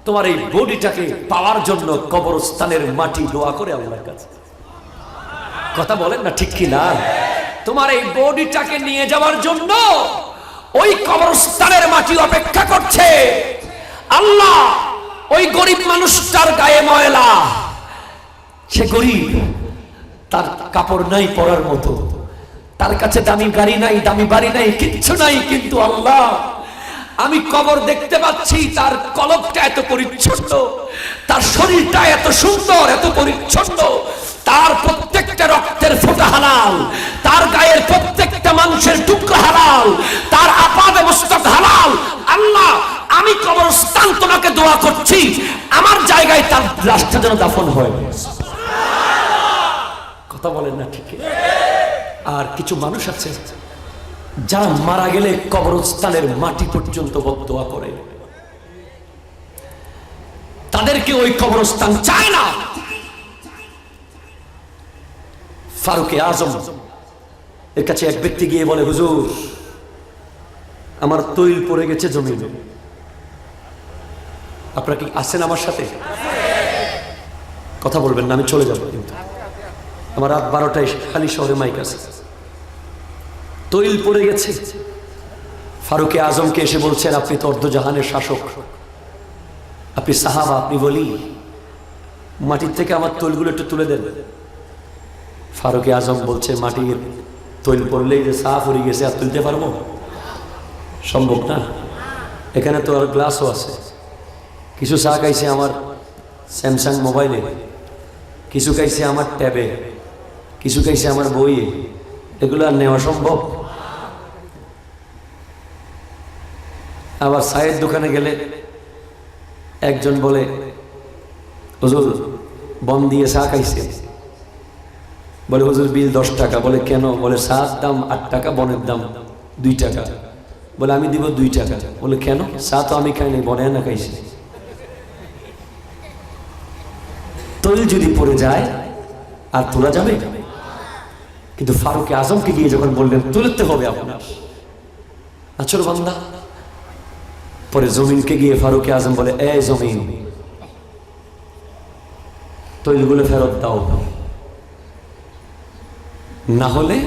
তোমার এই বডিটাকে পাওয়ার জন্য কবরস্থানের মাটি দোয়া করে আল্লাহর কাছে, কথা বলেন না ঠিক কিনা? তোমার এই বডিটাকে নিয়ে যাওয়ার জন্য ওই কবরস্থানের মাটি অপেক্ষা করছে। আল্লাহ ওই গরিব মানুষটার গায়ে ময়লা, সে গরিব, তার কাপড় নাই পরার মতো, তার কাছে দামি গাড়ি নাই, দামি বাড়ি নাই, কিচ্ছু নাই, কিন্তু আল্লাহ আমি কবর দেখতে পাচ্ছি, তার কলবটা এত পরিচ্ছন্ন, তার শরীরটা এত সুন্দর, এত পরিচ্ছন্ন, তার প্রত্যেকটা রক্তের ফোঁটা হালাল, তার গায়ের প্রত্যেকটা মাংসের টুকরা হালাল, তার আপাদে মস্তক হালাল। আল্লাহ আমি কবরস্থান তোমাকে দোয়া করছি, আমার জায়গায় তার লাশটা যেন দাফন হয়। কথা বলেন না ঠিক? আর কিছু মানুষ আছে যারা মারা গেলে কবরস্থানের মাটি পর্যন্ত বদদোয়া করে, তাদেরকে ওই কবরস্থান চায় না। ফারুকে আজম এর কাছে এক ব্যক্তি গিয়ে বলে, হুজুর আমার তৈল পড়ে গেছে জমিনে, আপনারা কি আছেন আমার সাথে? কথা বলবেন না, আমি চলে যাব, কিন্তু আমার রাত 12টায় খালি শহরে মাইক আছে, তৈল পড়ে গেছে। ফারুকে আজমকে এসে বলছেন, আপনি তো অর্ধজাহানের শাসক, আপনি সাহাবা, আপনি বলি মাটির থেকে আমার তৈলগুলো একটু তুলে দেন। ফারুকে আজম বলছে, মাটির তৈল পড়লেই যে সাফ হয়ে গেছে, আর তুলতে পারবো? সম্ভব না। এখানে তো আর গ্লাসও আছে, কিছু চা খাইছে আমার স্যামসাং মোবাইলে, কিছু খাইছে আমার ট্যাবে, কিছু খাইছে আমার বইয়ে, এগুলো আর নেওয়া সম্ভব? আবার চায়ের দোকানে গেলে একজন বলে, হুজুর বন দিয়ে চা খাইছে, বলে হুজুর বিল 10 টাকা। বলে কেন? বলে চার দাম 8 টাকা, বনের দাম 2 টাকা। বলে আমি দিব 2 টাকা। বলে কেন? চা তো আমি খাইনি, বনে না খাইছি। তৈল যদি পড়ে যায় আর তোলা যাবে? কিন্তু ফারুকে আজমকে গিয়ে যখন বললেন তুলতে হবে আপনার, আচর বান্দা। পরে জমিনকে গিয়ে ফারুকে আজম বলে, এ জমিন, তৈলগুলো ফেরত দাও, না হলে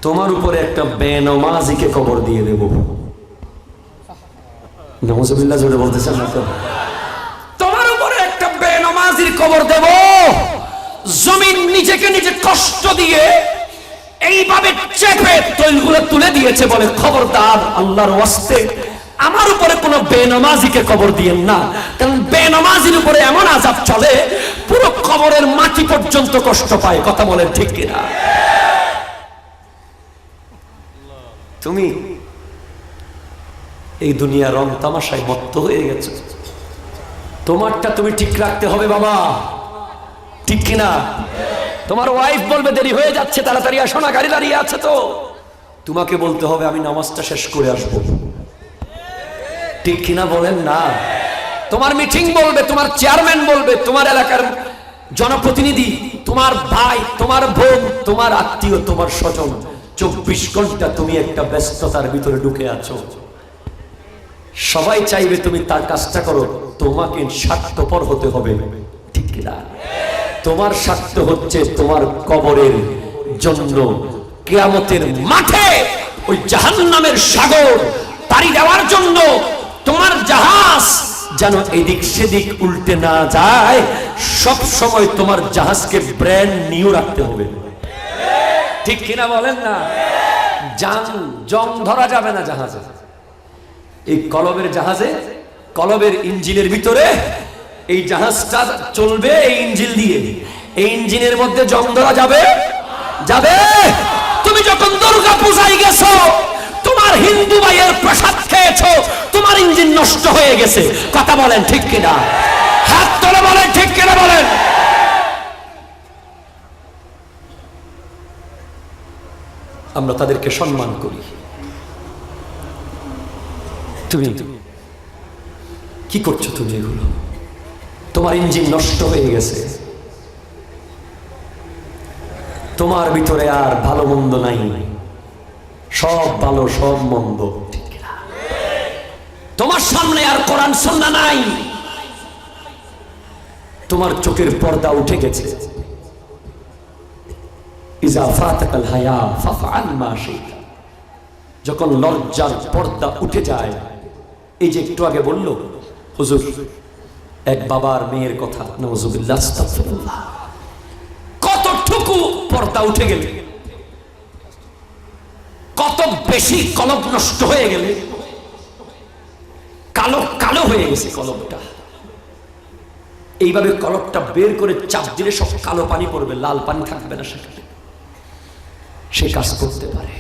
তোমার উপরে একটা বেনমাজিকে কবর দিয়ে দেব। নাউজুবিল্লাহ জোরে বলতেছেন না তো? তোমার উপরে একটা বেনমাজির কবর দেব। জমিন নিজেকে নিজে কষ্ট দিয়ে এইভাবে চেপে তৈলগুলো তুলে দিয়েছে, বলে খবরদার আল্লাহর ওয়াস্তে আমার উপরে কোনো বেনমাজিকে কবর দিয়েন না, কারণ বেনমাজির উপরে এমন আযাব চলে পুরো কবরের মাটি পর্যন্ত কষ্ট পায়। কথা বলেন ঠিক কিনা? তুমি এই দুনিয়া রং তামাশায় মত্ত হয়ে গেছো, তোমারটা তুমি ঠিক রাখতে হবে বাবা, ঠিক কিনা? তোমার ওয়াইফ বলবে দেরি হয়ে যাচ্ছে, তাড়াতাড়ি আসো না, গাড়ি দাঁড়িয়ে আছে তো। তোমাকে বলতে হবে আমি নামাজটা শেষ করে আসবো, ঠিক কিনা বলেন না? তোমার মিটিং বলবে, তোমার চেয়ারম্যান বলবে, তোমার এলাকার জনপ্রতিনিধি, তোমার ভাই, তোমার বোন, তোমার আত্মীয়, তোমার স্বজন, 24 ঘন্টা তুমি একটা ব্যস্ততার ভিতরে ঢুকে আছো। সবাই চাইবে তুমি তার কাজটা করো, তোমাকে স্বার্থপর হতে হবে, ঠিক কিনা? তোমার স্বার্থ হচ্ছে তোমার কবরের জন্য কিয়ামতের মাঠে ওই জাহান্নামের সাগর পাড়ি দেওয়ার জন্য তোমার জাহাজ যেন এদিক সেদিক উল্টে না যায়, সব সময় তোমার জাহাজকে ব্র্যান্ড নিউ রাখতে হবে, ঠিক কিনা বলেন না? জং ধরা যাবে না জাহাজে। এই কলবের জাহাজে, কলবের ইঞ্জিনের ভিতরে এই জাহাজটা চলবে এই ইঞ্জিন দিয়ে, এই ইঞ্জিনের মধ্যে জং ধরা যাবে? যাবে। তুমি যখন দুর্গা পূজায় গেছো, তোমার তোমার হিন্দু ভাইয়ের প্রসাদ খেয়েছো, তোমার ইঞ্জিন নষ্ট হয়ে গেছে। কথা বলেন ঠিক কিনা? হাত তুলে বলেন ঠিক কিনা বলেন। আমরা তাদেরকে সম্মান করি। তুমি কি করছো? তুমি এগুলো, তোমার ইঞ্জিন নষ্ট হয়ে গেছে, তোমার ভিতরে আর ভালো মন্দ নাই, সব ভালো সব মন্দ। তোমার সামনে আর কোরআন সুন্নাহ নাই, তোমার চোখের পর্দা উঠে গেছে। ইজা ফাতাকাল হায়া ফাফআল মা শি'তা, যখন লজ্জার পর্দা উঠে যায়। এই যে একটু আগে বলল হুজুর এক বাবার মেয়ের কথা, নাউযুবিল্লাহ, আস্তাগফিরুল্লাহ, কতটুকু পর্দা উঠে গেলে, কত বেশি কলব নষ্ট হয়ে গেলে, কালো কালো হয়ে গেছে কলবটা। এইভাবে কলবটা বের করে চাপ দিলে সব কালো পানি পড়বে, লাল পানি থাকবে না সেখানে। সে কাজ করতে পারে।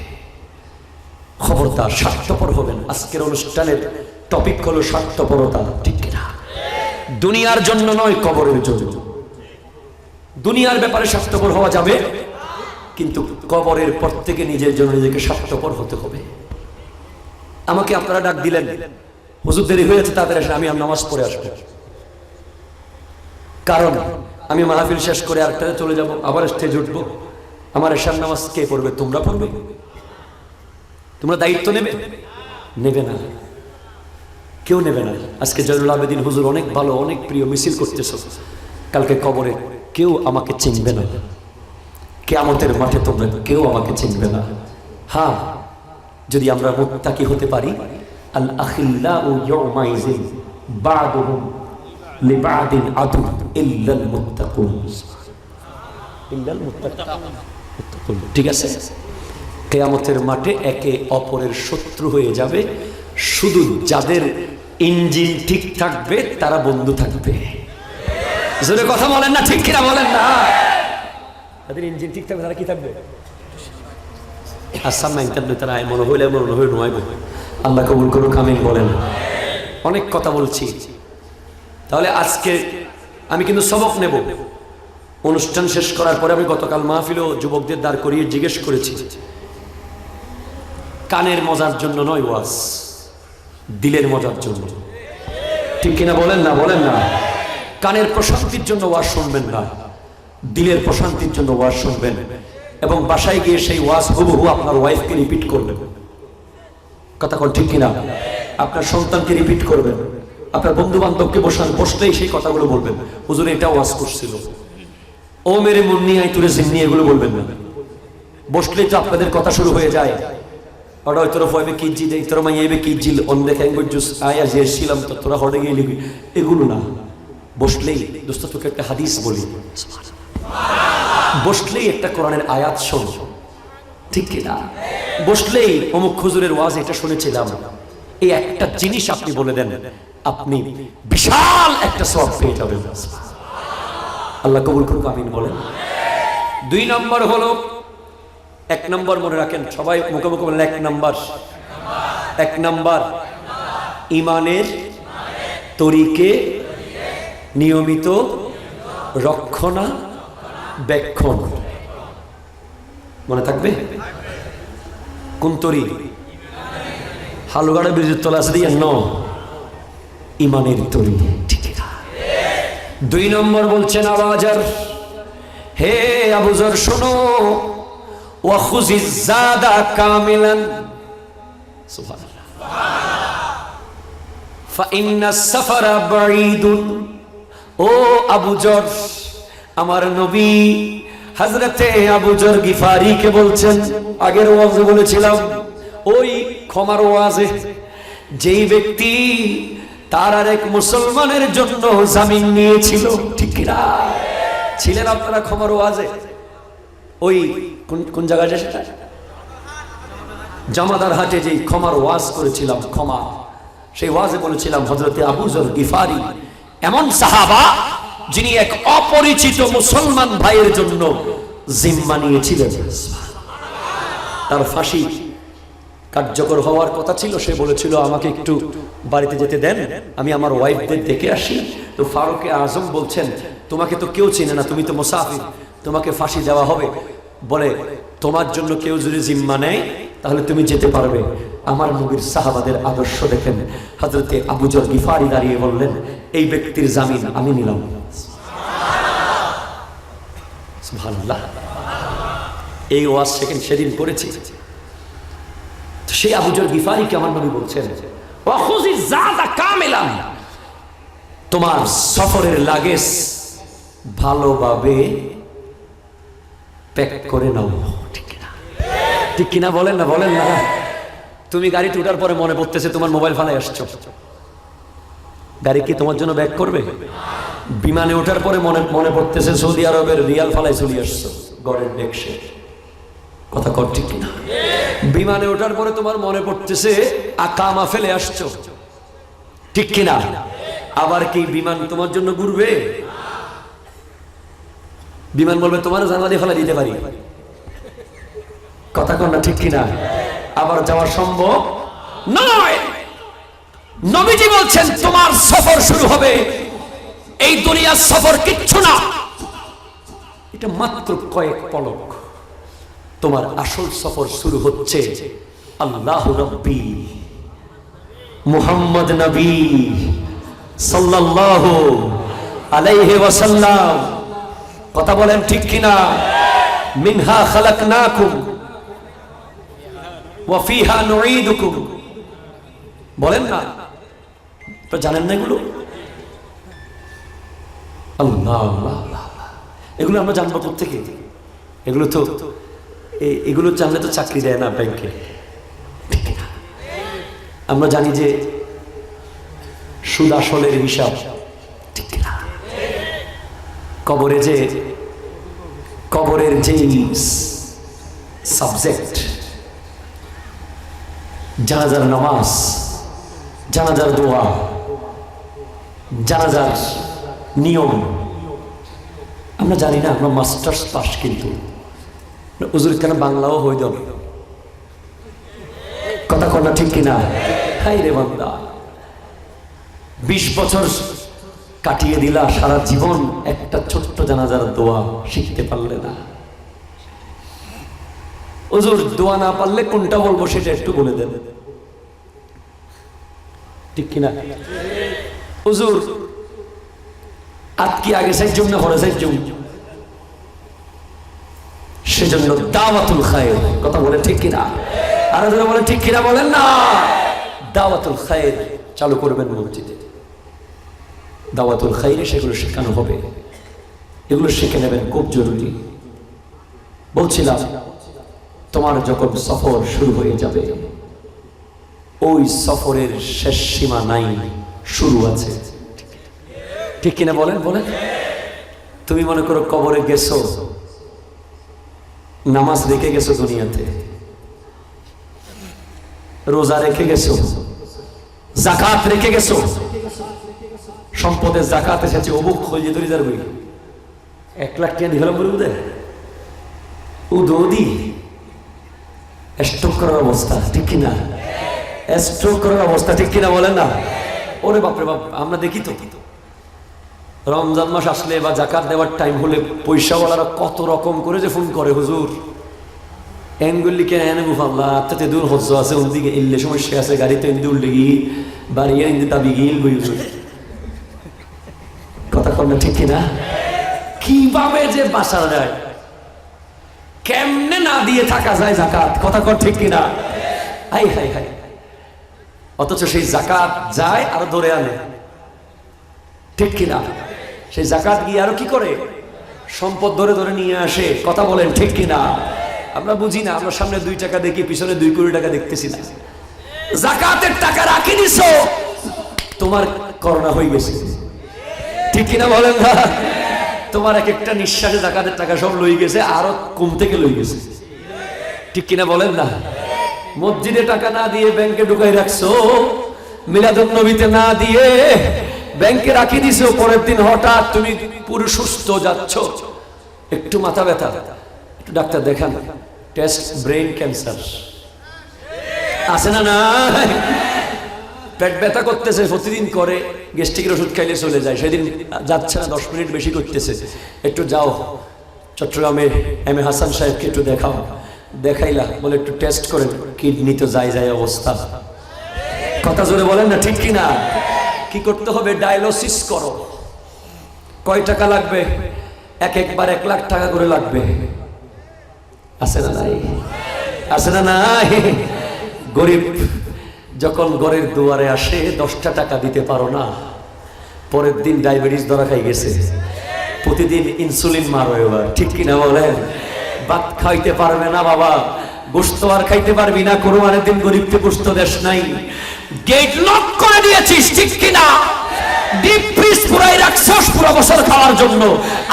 খবরদার স্বার্থপর হবেন। আজকের অনুষ্ঠানের টপিক হলো স্বার্থপরতা, ঠিক কিনা? দুনিয়ার জন্য নয়, কবরের জন্য। দুনিয়ার ব্যাপারে স্বার্থপর হওয়া যাবে, কিন্তু কবরের পর থেকে নিজের জন্য নিজেকে স্বার্থপর হতে হবে। আমাকে আপনারা ডাক দিলেন, হুজুর দেরি হয়েছে, তাদের আসে, আমি নামাজ পড়ে আসবো। কারণ আমি মাহফিল শেষ করে আরেকটাতে চলে যাব, আবার স্টেজ উঠবো। আমার এশার নামাজ কে পড়বে? তোমরা পড়বে? তোমরা দায়িত্ব নেবে? নেবে না, কেউ নেবে না। আজকে জয়নুল আবেদিন হুজুর অনেক ভালো, অনেক প্রিয়, মিছিল করতেছ, কালকে কবরে কেউ আমাকে চিনবে না। কিয়ামতের মাঠে তোমরা কেউ আমাকে চিনবে না। হ্যাঁ, যদি আমরা মুত্তাকি হতে পারি, আল আখিল্লাউ ইয়াউমাইযিন বা'দুহুম লিবা'দিন আদু ইল্লাল মুত্তাকুন। ইল্লাল মুত্তাকুন, ঠিক আছে? কিয়ামতের মাঠে একে অপরের শত্রু হয়ে যাবে, শুধু যাদের ইঞ্জিন ঠিক থাকবে তারা বন্ধু থাকবে। জোরে কথা বলেন না, ঠিক কিনা বলেন না? তাদের ইঞ্জিন ঠিক থাকবে, তারা কি থাকবে? আসাম না ইন্টারনে তারা মনে হইলে মনে হইল নয়। আল্লাহ কবুল করুক, আমিন বলেন। অনেক কথা বলছি, তাহলে আজকে আমি কিন্তু সবক নেব। অনুষ্ঠান শেষ করার পরে আমি গতকাল মাহফিলও যুবকদের দাঁড় করিয়ে জিজ্ঞেস করেছি, কানের মজার জন্য নয় ওয়াজ, দিলের মজার জন্য, ঠিক কিনা বলেন না? বলেন না। কানের প্রশান্তির জন্য ওয়াজ শুনবেন না, দিলের প্রশান্তির জন্য ওয়াজ শুনবেন। এবং বাসায় গিয়ে সেই ওয়াজ হুবহু আপনার ওয়াইফকে রিপিট করবেন। কথা কোন ঠিক কিনা? আপনার সন্তানকে রিপিট করবেন, আপনার বন্ধু বান্ধবকে বসলেই সেই কথাগুলো বলবেন। হুজুর এটা ওয়াজ করছিল, ও মেরে মুন্নি আই তুরে জিন্নি, এগুলো বলবেন না। বসলেই তো আপনাদের কথা শুরু হয়ে যায়। ওটা ওই তোরা ফয়বে কি জিল, তোরা মাইয়াবে কি জিল, অন দেখাই জুস আয়া জেছিলাম তো তোরা হড়ে গিয়ে লিখবি, এগুলো না। বসলেই দোস্ত তোকে একটা হাদিস বলি, বসলেই একটা কোরআনের আয়াত শোন, ঠিক কিনা? বসলেই অমুক হুজুরের ওয়াজ এটা শুনেছিলাম, এই একটা জিনিস আপনি বলে দেন, আপনি বিশাল একটা সওয়াব পেয়ে যাবেন। আল্লাহ কবুল করুক, আমিন বলেন। 2 নম্বর হলো, 1 নম্বর মনে রাখেন, সবাই মুখে মুখে বলেন 1 নম্বর। 1 নম্বর ইমানের তরিকে নিয়মিত রক্ষণাবেক্ষণ। মনে থাকবে? কোন তরি? হালুগাড়া ব্রিজের তলা আছে দিয়ে ইমানের তরি, ঠিক না? 2 নম্বর বলছেন আওয়াজার, হে আবু যর শোনো, ওয়া খুযিজ যাদা কামিলান, সুবহানাল্লাহ, ফা ইন্নাস সাফারা বাঈদুন। ও আবু যর, আমার নবী হযরতে আবু যর গিফারিকে বলছেন, আগের ওয়াজে বলেছিলাম, ওই ক্ষমার ওয়াজে, যেই ব্যক্তি তার আরেক মুসলমানের জন্য জামিন নিয়েছিল, ঠিক কিনা? ছিলেন আপনারা ক্ষমার ওয়াজে? ওই কোন জায়গায় যায় সেটা? জামাদার হাটে যেই ক্ষমার ওয়াজ করেছিলাম, ক্ষমা, সেই ওয়াজে বলেছিলাম হযরতে আবু যর গিফারি এমন সাহাবা যিনি এক অপরিচিত মুসলমান ভাইয়ের জন্য জিম্মা নিয়েছিলেন। তার ফাঁসি কার্যকর হওয়ার কথা ছিল, সে বলেছিল আমাকে একটু বাড়িতে যেতে দেন, আমি আমার ওয়াইফদের দেখে আসি। তো ফারুকে আজম বলছেন, তোমাকে তো কেউ চেনে না, তুমি তো মুসাফির, তোমাকে ফাঁসি দেওয়া হবে। বলে, তোমার জন্য কেউ যদি জিম্মা নেয় তাহলে তুমি যেতে পারবে। আমার নবীর সাহাবাদের আদর্শ দেখেন। হযরতে আবু যর গিফারি দাঁড়িয়ে বললেন, এই ব্যক্তির জামিন আমি নিলাম। সুবহানাল্লাহ। এই ওয়াজ সেদিন করেছি। সেই আবু যর গিফারিকে আমার নবী বলছেন, ওয়াখুযি যাদা কামিলান, তোমার সফরের লাগেজ ভালোভাবে প্যাক করে নাও। ঠিক কিনা বলেন না? বলেন না। তুমি গাড়িতে ওঠার পরে মনে পড়তেছে তোমার মোবাইল ফালায় আসছো, গাড়ি কি তোমার জন্য ব্যাক করবে? বিমানে ওঠার পরে মনে পড়তেছে সৌদি আরবের রিয়াল ফালায় চলে আসছো গড়ের ডেকসে। কথা কর ঠিক কিনা? বিমানে ওঠার পরে তোমার মনে পড়তেছে আকামা ফেলে আসছো, ঠিক কিনা? আবার কি বিমান তোমার জন্য ঘুরবে? বিমান বলবে তোমার জানালা দিয়ে ফেলা দিতে পারি। কথা কর না ঠিক কিনা? আবার যাওয়া সম্ভব নয়। নবীজি বলছেন, তোমার সফর শুরু হবে, এই দুনিয়ার সফর কিচ্ছু না, এটা মাত্র কয়েক পলক। তোমার আসল সফর শুরু হচ্ছে আল্লাহ রাব্বি মুহাম্মদ নবী সাল্লাল্লাহু আলাইহি ওয়াসাল্লাম। কথা বলেন ঠিক কিনা? মিনহা খালাকনাকুম ওয়া ফিহা নুঈদুকুম। বলেন না? তো জানেন না এগুলো? আল্লাহ আল্লাহ, এগুলো আমরা জানবো কোত্থেকে? এগুলো জানলে তো চাকরি দেয় না ব্যাংকে। আমরা জানি যে সুদ আসলের হিসাব, ঠিক না? কবরের যে সাবজেক্ট, জানাজার নামাজ, জানাজার দোয়া, জানাজার নিয়ম আমরা জানি না। আমরা মাস্টার্স পাস, কিন্তু হুজুর কেন বাংলাও হয়ে যাবে। কথা কথা ঠিক কিনা? হাই রে বান্দা, 20 বছর কাটিয়ে দিলা, সারা জীবন একটা ছোট্ট জানাজার দোয়া শিখতে পারলে না। হুজুর দোয়া না পারলে কোনটা বলবো সেটা একটু বলে দেন, ঠিক কিনা? হুজুর আজকে আগে সাইজুম না পরে সাইজুম, সেজন্য দাওয়াতুল খায়র। কথা বলে ঠিক কিনা? আর যারা বলে ঠিক কিনা বলেন না। দাওয়াতুল খায়র চালু করবেন মসজিদে। দাওয়াতুল খায়রে সেগুলো শেখানো হবে, এগুলো শিখে নেবেন, খুব জরুরি। বলছিলাম, তোমার যখন সফর শুরু হয়ে যাবে, ওই সফরের শেষ সীমা নাই, শুরু আছে, ঠিক কিনা বলেন? বলেন। তুমি মনে করো কবরে গেছো, নামাজ রেখে গেছো, দুনিয়াতে রোজা রেখে গেছো, যাকাত রেখে গেছো, সম্পদের যাকাত এসেছে, অবুক হয়ে ধরে যাবে 1 লাখ টাকা দিলাম বলে বুঝে উদি স্ট্রোক করার অবস্থা, ঠিক কিনা? স্ট্রোক করার অবস্থা, ঠিক কিনা বলেন না? ওরে বাপরে বাপ, আমরা দেখি তো রমজান মাস আসলে বা যাকাত দেওয়ার টাইম হলে পয়সাওয়ালারা কত রকম করে যে ফোন করে, হুজুর এনগুলি কেন এনে বুফাল্লা তাতে দূর হজ্জ আছে, ওদিকে ইল্লে সমস্যা আছে, গাড়িতে ইন্দি উল্লে গি বাড়িয়ে ইন্দি দাবি গিল বই। কথা কর না ঠিক কিনা? কিভাবে যে বাঁচা যায়, কেমনে না দিয়ে থাকা যায় যাকাত? কথা কর ঠিক কিনা? High high high. অথচ সেই যাকাত যায় আর ধরে আনে, ঠিক কিনা? সেই যাকাত গিয়ে আরো কি করে? সম্পদ ধরে ধরে নিয়ে আসে। কথা বলেন ঠিক কিনা? আমরা বুঝি না, আমরা সামনে 2 টাকা দেখি, পিছনে 2 কোটি টাকা দেখতেছি না। যাকাতের টাকা রাখি দিছো, তোমার করোনা হয়ে গেছে, ঠিক কিনা বলেন না? তোমার এক একটা নিঃশ্বাসে যাকাতের টাকা সব লই গেছে, আরো কম থেকে লই গেছে, ঠিক কিনা বলেন না? মসজিদে টাকা না দিয়ে ব্যাংকে ঢুকাই রাখছো, মিলাদুন নবীতে না দিয়ে ব্যাংকে রাখি দিছো, পরের দিন হঠাৎ তুমি পুরো সুস্থ যাচ্ছ, একটু মাথা ব্যথা, একটু ডাক্তার দেখান, টেস্ট ব্রেন ক্যান্সার, আছে না না? পেট ব্যথা করতেছে, প্রতিদিন করে, গ্যাস্ট্রিকের ওষুধ খাইলে চলে যায়, সেদিন যাচ্ছে না, 10 মিনিট বেশি করতেছে, একটু যাও চট্টগ্রামে এম এ হাসান সাহেবকে একটু দেখাও। দেখাইলা, বলে একটু টেস্ট করেন, কিডনি তো যায় যায় অবস্থা। কথা জোরে বলেন না, ঠিক কিনা? কি করতে হবে? ডায়ালিসিস করো। কয় টাকা লাগবে? একবার 1 লাখ টাকা করে লাগবে। আছে না নাই? আছে না নাই? গরিব যখন ঘরের দুয়ারে আসে, 10টা টাকা দিতে পারো না, পরের দিন ডায়াবেটিস ধরা খাই গেছে, প্রতিদিন ইনসুলিন মারো। এবার ঠিক কিনা বলেন? ভাত খাইতে পারবে না বাবা, গোশত আর খাইতে পারবি না, কোরবানির দিন গরিবকে গোশত দেশ নাই, গেট লক করে দিয়েছিস, ঠিক কিনা? ডিপ ফ্রিজ পুরাই রাখছস পুরো বছর খাওয়ার জন্য।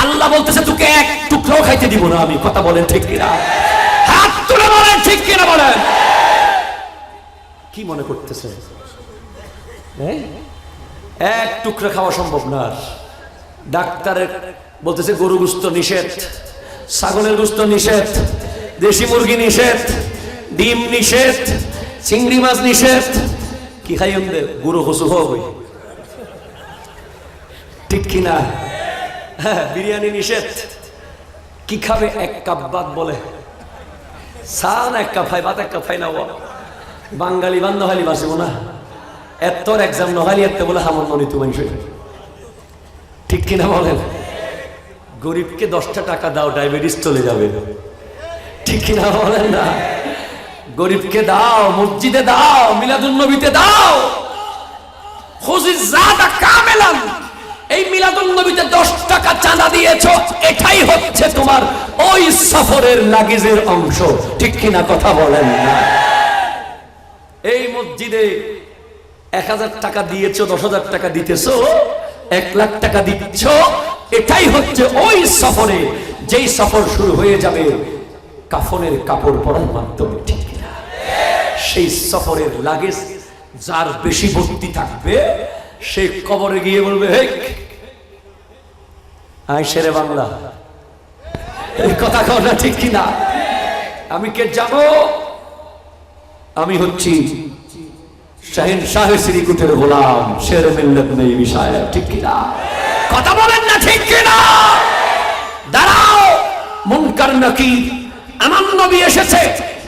আল্লাহ বলতেছে তোকে এক টুকরাও খাইতে দিব না আমি। কথা বলেন ঠিক কিনা? হাত তুলে বলেন ঠিক কিনা বলেন। কি মনে করতেছে? এক টুকরা খাওয়া সম্ভব না। ডাক্তারের বলতেছে গরু গোশত নিষেধ, ছাগলের গোশত নিষেধ, দেশি মুরগি নিষেধ, ডিম নিষেধ, চিংড়ি মাছ নিষেধ। কি খাই দে? গুরু হসু হবে, ঠিক কিনা? হ্যাঁ, বিরিয়ানি নিষেধ। কি খাবে? 1 কাপ ভাত বলে, চা না 1 কাপ খাই, ভাত 1 কাপ খাই না। বাঙালি বান্ধ হালি বাসিব না, এত এক্সাম নহালি এত বলে হামন মনি তুমি, ঠিক কিনা বলেন? গরিবকে 10টা টাকা দাও, ডায়াবেটিস চলে যাবে, ঠিক কিনা বলেন না? গরিবকে দাও, মসজিদে দাও, মিলাদুন নবীতে দাও, খুজিজ জাদা কামেলান। এই মিলাদুন নবীতে 10 টাকা চাঁদা দিয়েছো, এটাই হচ্ছে তোমার ওই সফরের লাগেজের অংশ, ঠিক কিনা? কথা বলেন না? এই মসজিদে 1000 টাকা দিয়েছো, 10,000 টাকা দিতেছো, 1 লাখ টাকা দিচ্ছ, এটাই হচ্ছে ওই সফরে, যেই সফর শুরু হয়ে যাবে কাফনের কাপড় পরার মাধ্যমে, ঠিক কিনা? সেই সফরের লাগেজ যার বেশি ভর্তি থাকবে, সে কবরে গিয়ে বলবে, হে আয় শেরে বাংলা। এই কথা কথা ঠিক কিনা? আমি কে জানো? আমি হচ্ছি শাহিন শাহে শ্রীকুটের গোলাম, শের মিল্লত নেই বিষয়, ঠিক কিনা? কথা বলেন না, ঠিক কিনা? দাঁড়াও, মুনকার নাকির, আমার নবী এসেছে,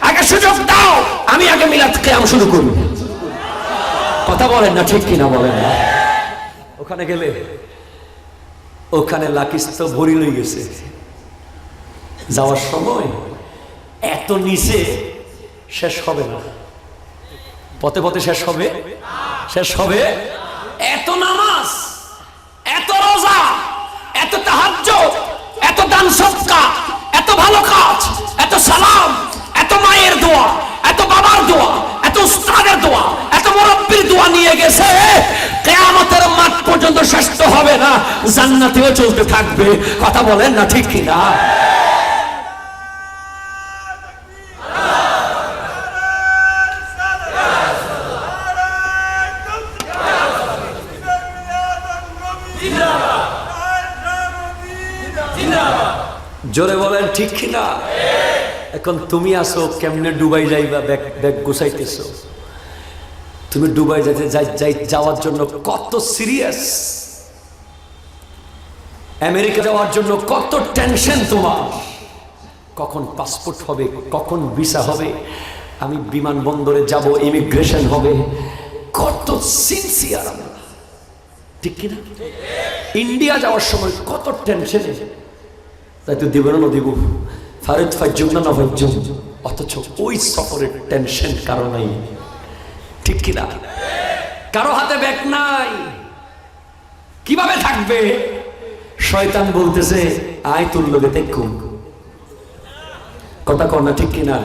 আগে সুযোগ দাও, আমি আগে মিলাদ কিয়াম শুরু করি। কথা বলেন না, ঠিক কিনা বলেন না? ওখানে গেলে ওখানে লাকিস তো ভরি হয়ে গেছে। যাওয়ার সময় এত নিচে শেষ হবে না, পথে পথে শেষ হবে, শেষ হবে। এত নামাজ, এত রোজা, এত তাহাজ্জুদ, এত দান সদকা, এত ভালো কাজ, এত সালাম, এত মায়ের দোয়া, এত বাবার দোয়া, এত উস্তাদের দোয়া, এত মুরব্বির দোয়া নিয়ে গেছে, কিয়ামতের মাঠ পর্যন্ত শেষ তো হবে না, জান্নাতেও চলতে থাকবে। কথা বলেন না, ঠিক কিনা? জোরে বলেন ঠিক কিনা? এখন তুমি আসো কেমনে ডুবাই যাইবা, ব্যাগ গুছাইতেছো। তুমি ডুবাই যাওয়ার জন্য কত সিরিয়াস, আমেরিকা যাওয়ার জন্য কত টেনশন তোমার, কখন পাসপোর্ট হবে, কখন ভিসা হবে, আমি বিমানবন্দরে যাব, ইমিগ্রেশন হবে, কত সিনসিয়ার আমরা, ঠিক কিনা? ইন্ডিয়া যাওয়ার সময় কত টেনশন, তাই তো দিব না দিব, ফারুদ ফাইজুম না ফাইজুম, অথচ ওই সফরের টেনশন কারো নাই, ঠিক কিনা? কারো হাতে ব্যাগ নাই, কিভাবে থাকবে? শয়তান বলতেছে আয় তোর লগে দেখো, কথা কর না, ঠিক কিনা?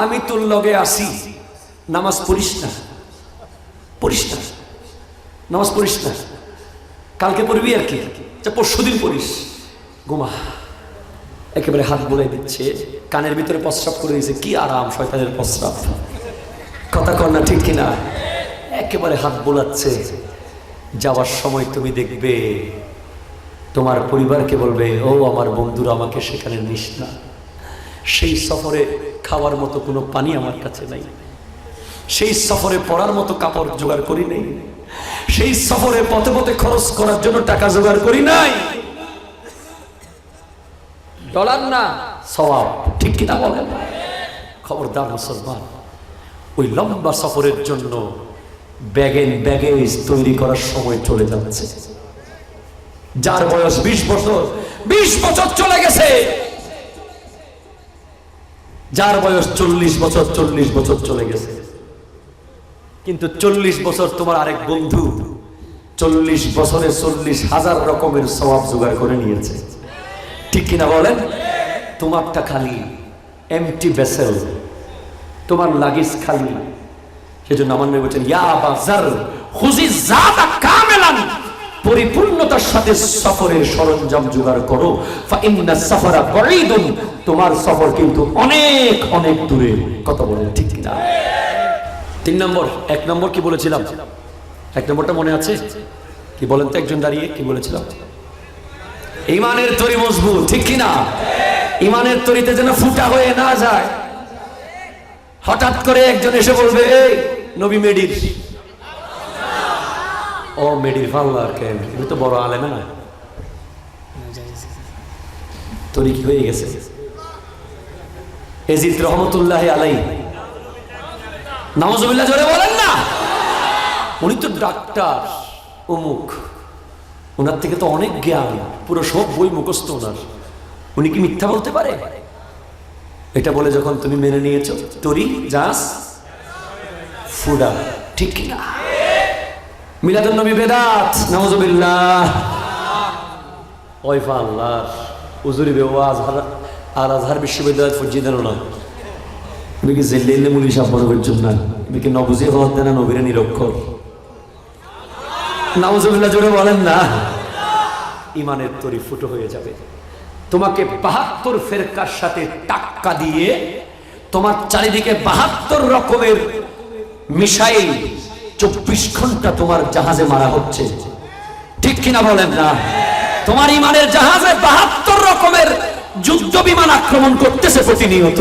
আমি তোর লগে আসি, নামাজ পড়িস না, পড়িস না, নামাজ পড়িস না, কালকে পড়বি আর কি, পরশুদিন পড়িস, ঘুমা। একেবারে হাত বুলাই দিচ্ছে, কানের ভিতরে প্রস্রাব করে দিয়েছে, কি আরাম শয়তানের প্রস্রাব, কথা কর না, ঠিক কিনা? একেবারে হাত বোলাচ্ছে। যাওয়ার সময় তুমি দেখবে তোমার পরিবারকে বলবে, ও আমার বন্ধুরা আমাকে সেখানে নিস না, সেই সফরে খাওয়ার মতো কোনো পানি আমার কাছে নাই, সেই সফরে পড়ার মতো কাপড় জোগাড় করি নাই, সেই সফরে পথে পথে খরচ করার জন্য টাকা জোগাড় করি নাই। ডলার না, সওয়াব, ঠিক কিনা বলেন? খবরদার মুসলমান, ওই লম্বা সফরের জন্য ব্যাগেজ তৈরি করার সময় চলে যাচ্ছে। যার বয়স 20 বছর চলে গেছে, যার বয়স 40 বছর চলে গেছে, কিন্তু 40 বছর তোমার আরেক বন্ধু 40 বছরে 40,000 রকমের সওয়াব জোগাড় করে নিয়েছে, ঠিক কিনা বলেন? তোমারটা খালি এমটি ভেসেল, তোমার লাগেজ খালি। সেজন্য আমার নবী বলেছেন, ইয়া আবা যার খুজি যাতা কামিলান, পরিপূর্ণতার সাথে সফরের সরঞ্জাম জোগাড় করো। ফা ইন্না সাফারা বাঈদুন, তোমার সফর কিন্তু অনেক অনেক দূরে। কথা বলেন ঠিক কিনা? 3 নম্বর, 1 নম্বর কি বলেছিলাম? 1 নম্বরটা মনে আছে কি বলেন তো? একজন দাঁড়িয়ে কি বলেছিলাম? ঈমানের তরি মজবুত, ঠিক কিনা? ঈমানের তরিতে যেন ফুটা হয়ে না যায়। হঠাৎ করে একজন এসে বলবে, এই নবী মেডির, ও মেডির পাল্লা কেন, তুমি তো বড় আলেমে না, তরি কি হয়ে গেছে? এজিদ রহমতুল্লাহ আলাই, নাউজুবিল্লাহ জোরে বলেন না, উনি তো ডাক্তার অমুক, ওনার থেকে তো অনেক জ্ঞান, পুরো সব বই মুখস্থ ওনার, উনি কি মিথ্যা বলতে পারে? এটা বলে যখন তুমি মেনে নিয়েছো, তরি জাস ফুডা, ঠিক কিনা? মিলাদুন নবী বেদাত, নাউজুবিল্লাহ। ওইফা আল্লাহ উজুরি বেওয়াজ আর আজহার বিশ্ববিদ্যালয় ফজিয়ে দেন না, তুমি কি জেলে মুলি সাবধান করছো না? তুমি কি নবুঝে হওয়ার দেন না, নবীরা নিরক্ষর? নাউজুবিল্লাহ জোরে বলেন না। ইমানের তরি ফুটো হয়ে যাবে। তোমাকে 72 ফেরকার সাথে টাক্কা দিয়ে তোমার চারিদিকে 72 রকমের মিসাইল 24 ঘন্টা তোমার জাহাজে মারা হচ্ছে, ঠিক কিনা বলেন না? তোমার ইমানের জাহাজে 72 রকমের যুদ্ধ বিমান আক্রমণ করতেছে প্রতিনিয়ত,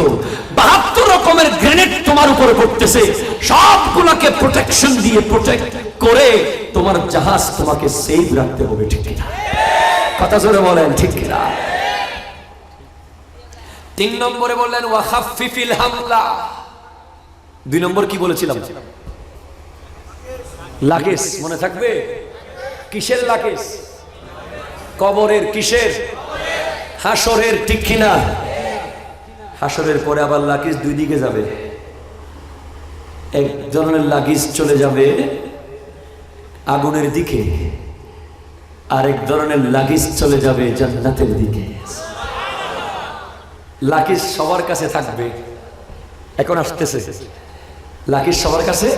72 রকমের গ্রেনেড তোমার উপরে পড়তেছে, সবগুলোকে প্রোটেকশন দিয়ে প্রোটেক্ট করে তোমার জাহাজ তোমাকে সেফ রাখতে হবে, ঠিক কিনা? কথা জোরে বলেন, ঠিক কিনা? 3 নম্বরে বললেন ওয়া খাফফিফিল হামলা। 2 নম্বর কি বলেছিলাম? লাগেজ, মনে থাকবে? কিসের লাগেজ? কবরের। কিসের? হাসরের, ঠিক কিনা? হাসরের পরে আবার লাগেজ 2 দিকে যাবে। এক ধরনের লাগেজ চলে যাবে আগুনের দিকে, আরেক ধরনের লাগেজ চলে যাবে জান্নাতের দিকে। লাগেজ সবার কাছে থাকবে, এখন আসতেছে। লাগেজ সবার কাছে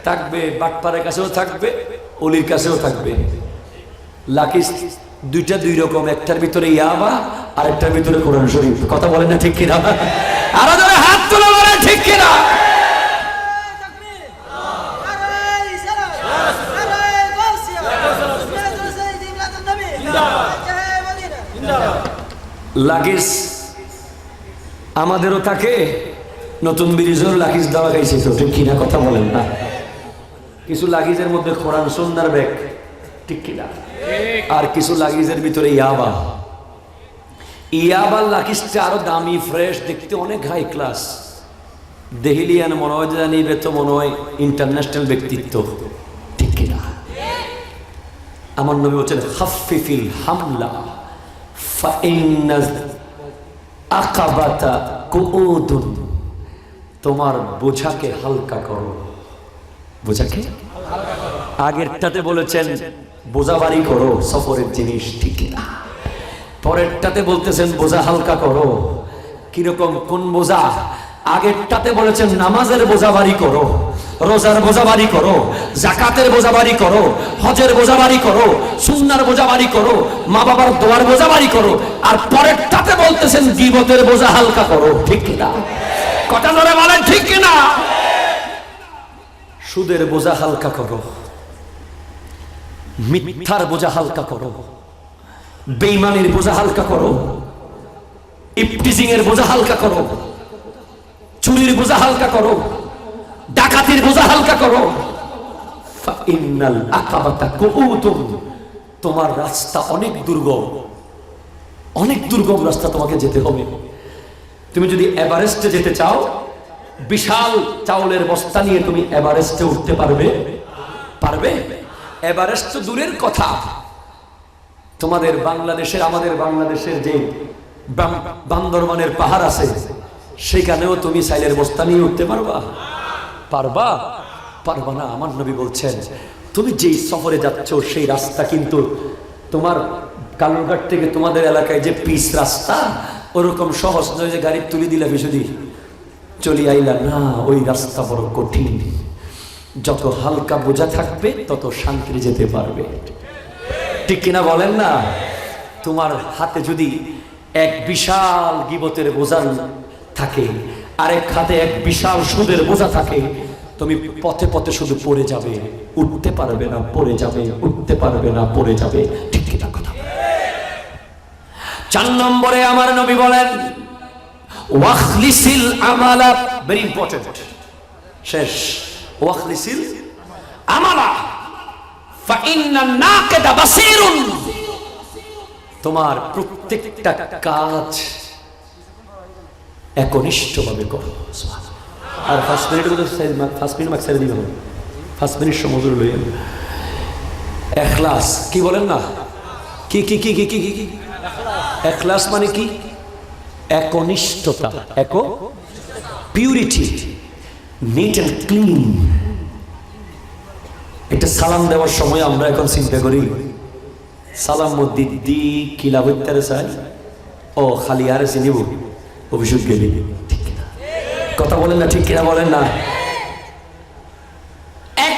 থাকবে, বাটপারের কাছেও থাকবে, অলির কাছেও থাকবে। লাগেজ 2 রকম, একটার ভিতরে ইয়াবা আর একটার ভিতরে কোরআন শরীফ। কথা বলেন না, ঠিক কিনা? আরো জোরে হাত তুলে বলেন, ঠিক কিনা? লাগেজ আমাদেরও থাকে, নতুন ব্রিজের লাগেজ দেওয়া গেছে তো, ঠিক কিনা? কথা বলেন না। কিছু লাগেজের মধ্যে কোরআন সুন্নাহর ব্যাগ, ঠিক কিনা? আর কিছু লাগেজের ভিতরে ইয়াবা। ইয়াবার লাগেজটা আরো দামি, ফ্রেশ, দেখতে অনেক হাই ক্লাস। দেহিলিয়ান মনে হয় জানিবে তো, মনে হয় ইন্টারন্যাশনাল ব্যক্তিত্ব, ঠিক কিনা? আমার নবী বলছেন খাফফিফিল হামলা ফা ইন্না আকাবাতা কুউদুন, তোমার বোঝাকে হালকা করো। বোঝাকে আগেরটাতে বলেছেন বোঝা বাড়ি করো, সফরের জিনিস, ঠিক না? পরেরটাতে বলতেছেন বোঝা হালকা করো। কিরকম, কোন বোঝা? আগেরটাতে বলেছেন নামাজের বোঝা বাড়ি করো, রোজার বোঝা বাড়ি করো, জাকাতের বোঝা বাড়ি করো, হজের বোঝা বাড়ি করো, সুন্নার বোঝা বাড়ি করো, মা বাবার দোয়ার বোঝা বাড়ি করো। আর পরেরটাতে বলতেছেন গীবতের বোঝা হালকা করো, ঠিক কিনা? কথা ধরে বলেন, ঠিক কিনা? সুদের বোঝা হালকা করো, মিথ্যার বোঝা হালকা করো, বেঈমানের বোঝা হালকা করো, ইফটিজিং এর বোঝা হালকা করো, চুরির বোঝা হালকা করো, ডাকাত ডাকাতির বোঝা হালকা করো। ইন্নাল আকাবাতা কুউতুম, তোমার রাস্তা অনেক দুর্গম, অনেক দুর্গম রাস্তা তোমাকে যেতে হবে। তুমি যদি এভারেস্টে যেতে চাও, বিশাল চাউলের বস্তা নিয়ে তুমি এভারেস্টে উঠতে পারবে? পারবে? এভারেস্ট তো দূরের কথা, তোমাদের বাংলাদেশের, আমাদের বাংলাদেশের যে বান্দরবানের পাহাড় আছে, সেখানেও তুমি চাইলের বস্তা নিয়ে উঠতে পারবা? পারবা? পারবা না। আমার নবী বলছেন, তুমি যেই সফরে যাচ্ছ সেই রাস্তা কিন্তু তোমার কালুরঘাট থেকে তোমাদের এলাকায় যে পিচ রাস্তা, ওরকম সহজ নয় যে গাড়ি তুলে দিলা বিশুদি চলি আইলা না। ওই রাস্তা বড় কঠিন। যত হালকা বোঝা থাকবে তত শান্তি যেতে পারবে। ঠিক কিনা বলেন না? তোমার হাতে যদি এক বিশাল গীবতের বোঝা থাকে, আরেক হাতে এক বিশাল সুদের বোঝা থাকে, তুমি পথে পথে শুধু পড়ে যাবে, উঠতে পারবে না, পড়ে যাবে, উঠতে পারবে না, পড়ে যাবে। ঠিক কিনা কথা? 4 নম্বরে আমার নবী বলেন ওয়াখলিসিল আমালা, ভেরি ইম্পর্টেন্ট, শেষ। ওয়াখলিসিল আমালা ফাইন্নান নাকিদা বাসীরুন, তোমার প্রত্যেকটা কাজ একনিষ্ঠভাবে করো। আর 5 মিনিটের মধ্যে 5 মিনিট মাক ছেড়ে দিবেন, 5 মিনিট সময় লইয়েন। ইখলাস কি বলেন না? কি কি কি কি কি কি ইখলাস মানে কি? একনিষ্ঠতা, পিউরিটি, নিট এন্ড ক্লিন। একটা সালাম দেওয়ার সময় আমরা এখন চিন্তা করি, সালাম মদ্দি কিলা হইতারে চাই, ও খালি আরে চিনিব অভিযোগ গেলি। ঠিক কিনা কথা বলেন না? ঠিক কিনা বলেন না? এক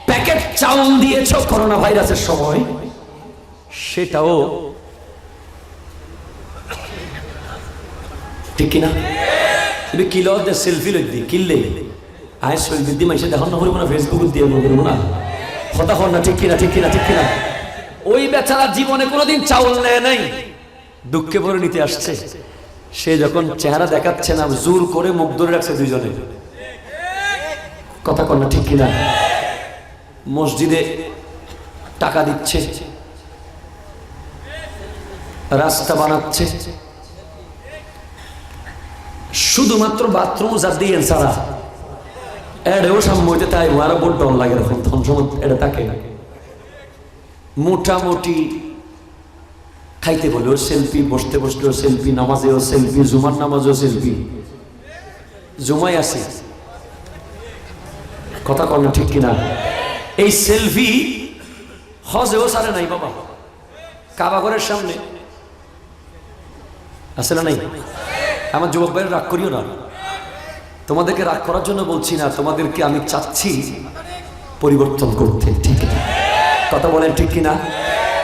প্যাকেট চাউল দিয়েছ করোনা ভাইরাসের সময়, সেটাও ঠিক কিনা? তুমি কিলো সেলফি লই দি কিনলে আয় সেলফি দি মাইসে দেখো না, করবো না, ফেসবুক দিয়ে করবো না, কথা হন না? ঠিক কিনা? ঠিক কিনা? ঠিক কিনা? ওই বেচারা জীবনে কোনোদিন চাউল নেয় নাই, দুঃখে ভরে নিতে আসছে। সে যখন চেহারা দেখাচ্ছে না, জোর করে মুখ ধরে রাখছে দুইজনে, কথা কন না? ঠিক কিনা? মসজিদে টাকা দিচ্ছে, রাস্তা বানাচ্ছে, শুধুমাত্র বাথরুম যা দিয়ে ছাড়া এটাও সামনে তাই আরো বড় ডর লাগে। এরকম তখন সময় এটা তাকে মোটামুটি খাইতে বলেও সেলফি, বসতে বসলেও সেলফি, নামাজেও সেলফি, জুমার নামাজেও সেলফি। জুমাই আছে, কথা কর না? ঠিক কিনা? এই সেলফি হজেও সারে নাই বাবা, কাবা ঘরের সামনে আছে না? নাই? আমার যুবক ভাইয়ের রাগ করিও না, তোমাদেরকে রাগ করার জন্য বলছি না, তোমাদেরকে আমি চাচ্ছি পরিবর্তন করতে। ঠিক কিনা কথা বলেন? ঠিক কিনা?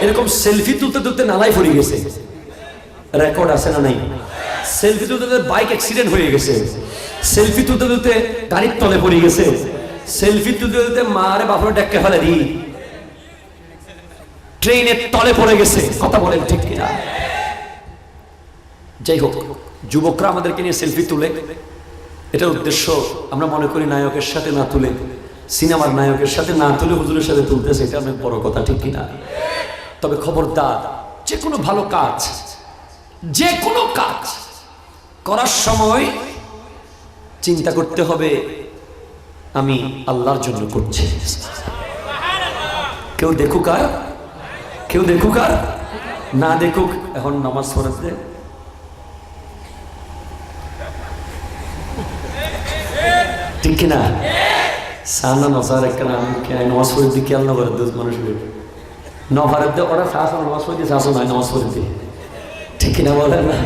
এরকম সেলফি তুলতে তুলতে নালাই পড়ে গেছে, রেকর্ড আছে না? নাই? সেলফি তুলতে তুলতে বাইক অ্যাক্সিডেন্ট হয়ে গেছে, সেলফি তুলতে তুলতে গাড়ির তলে পড়ে গেছে, সেলফি তুলতে তুলতে মারে বাপরে ডেকে ফেলে দি ট্রেনের তলে পড়ে গেছে, কথা বলেন? ঠিক কিনা? যাই হোক, যুবকরা আমাদেরকে নিয়ে সেলফি তুলে, এটার উদ্দেশ্য আমরা মনে করি নায়কের সাথে না তুলে, সিনেমার নায়কের সাথে না তুলে হুজুরের সাথে তুলতেছে, এটা অনেক বড় কথা। ঠিক কিনা? তবে খবরদার, যে কোনো ভালো কাজ, যে কোনো কাজ করার সময় চিন্তা করতে হবে আমি আল্লাহর জন্য করছি। কেউ দেখুক আর কেউ দেখুক আর না দেখুক, এখন নামাজ পড়াতে ঠিক কিনা? সানা নসার একটা নামাজ পড়ে দিকে আল্লাহ করে দোষ মানুষ নভারের দিয়ে ওরা শাসন নামাজ পড়ে দিয়ে শাসন হয় নামাজ পড়ে দিয়ে। ঠিক কিনা বলেন না?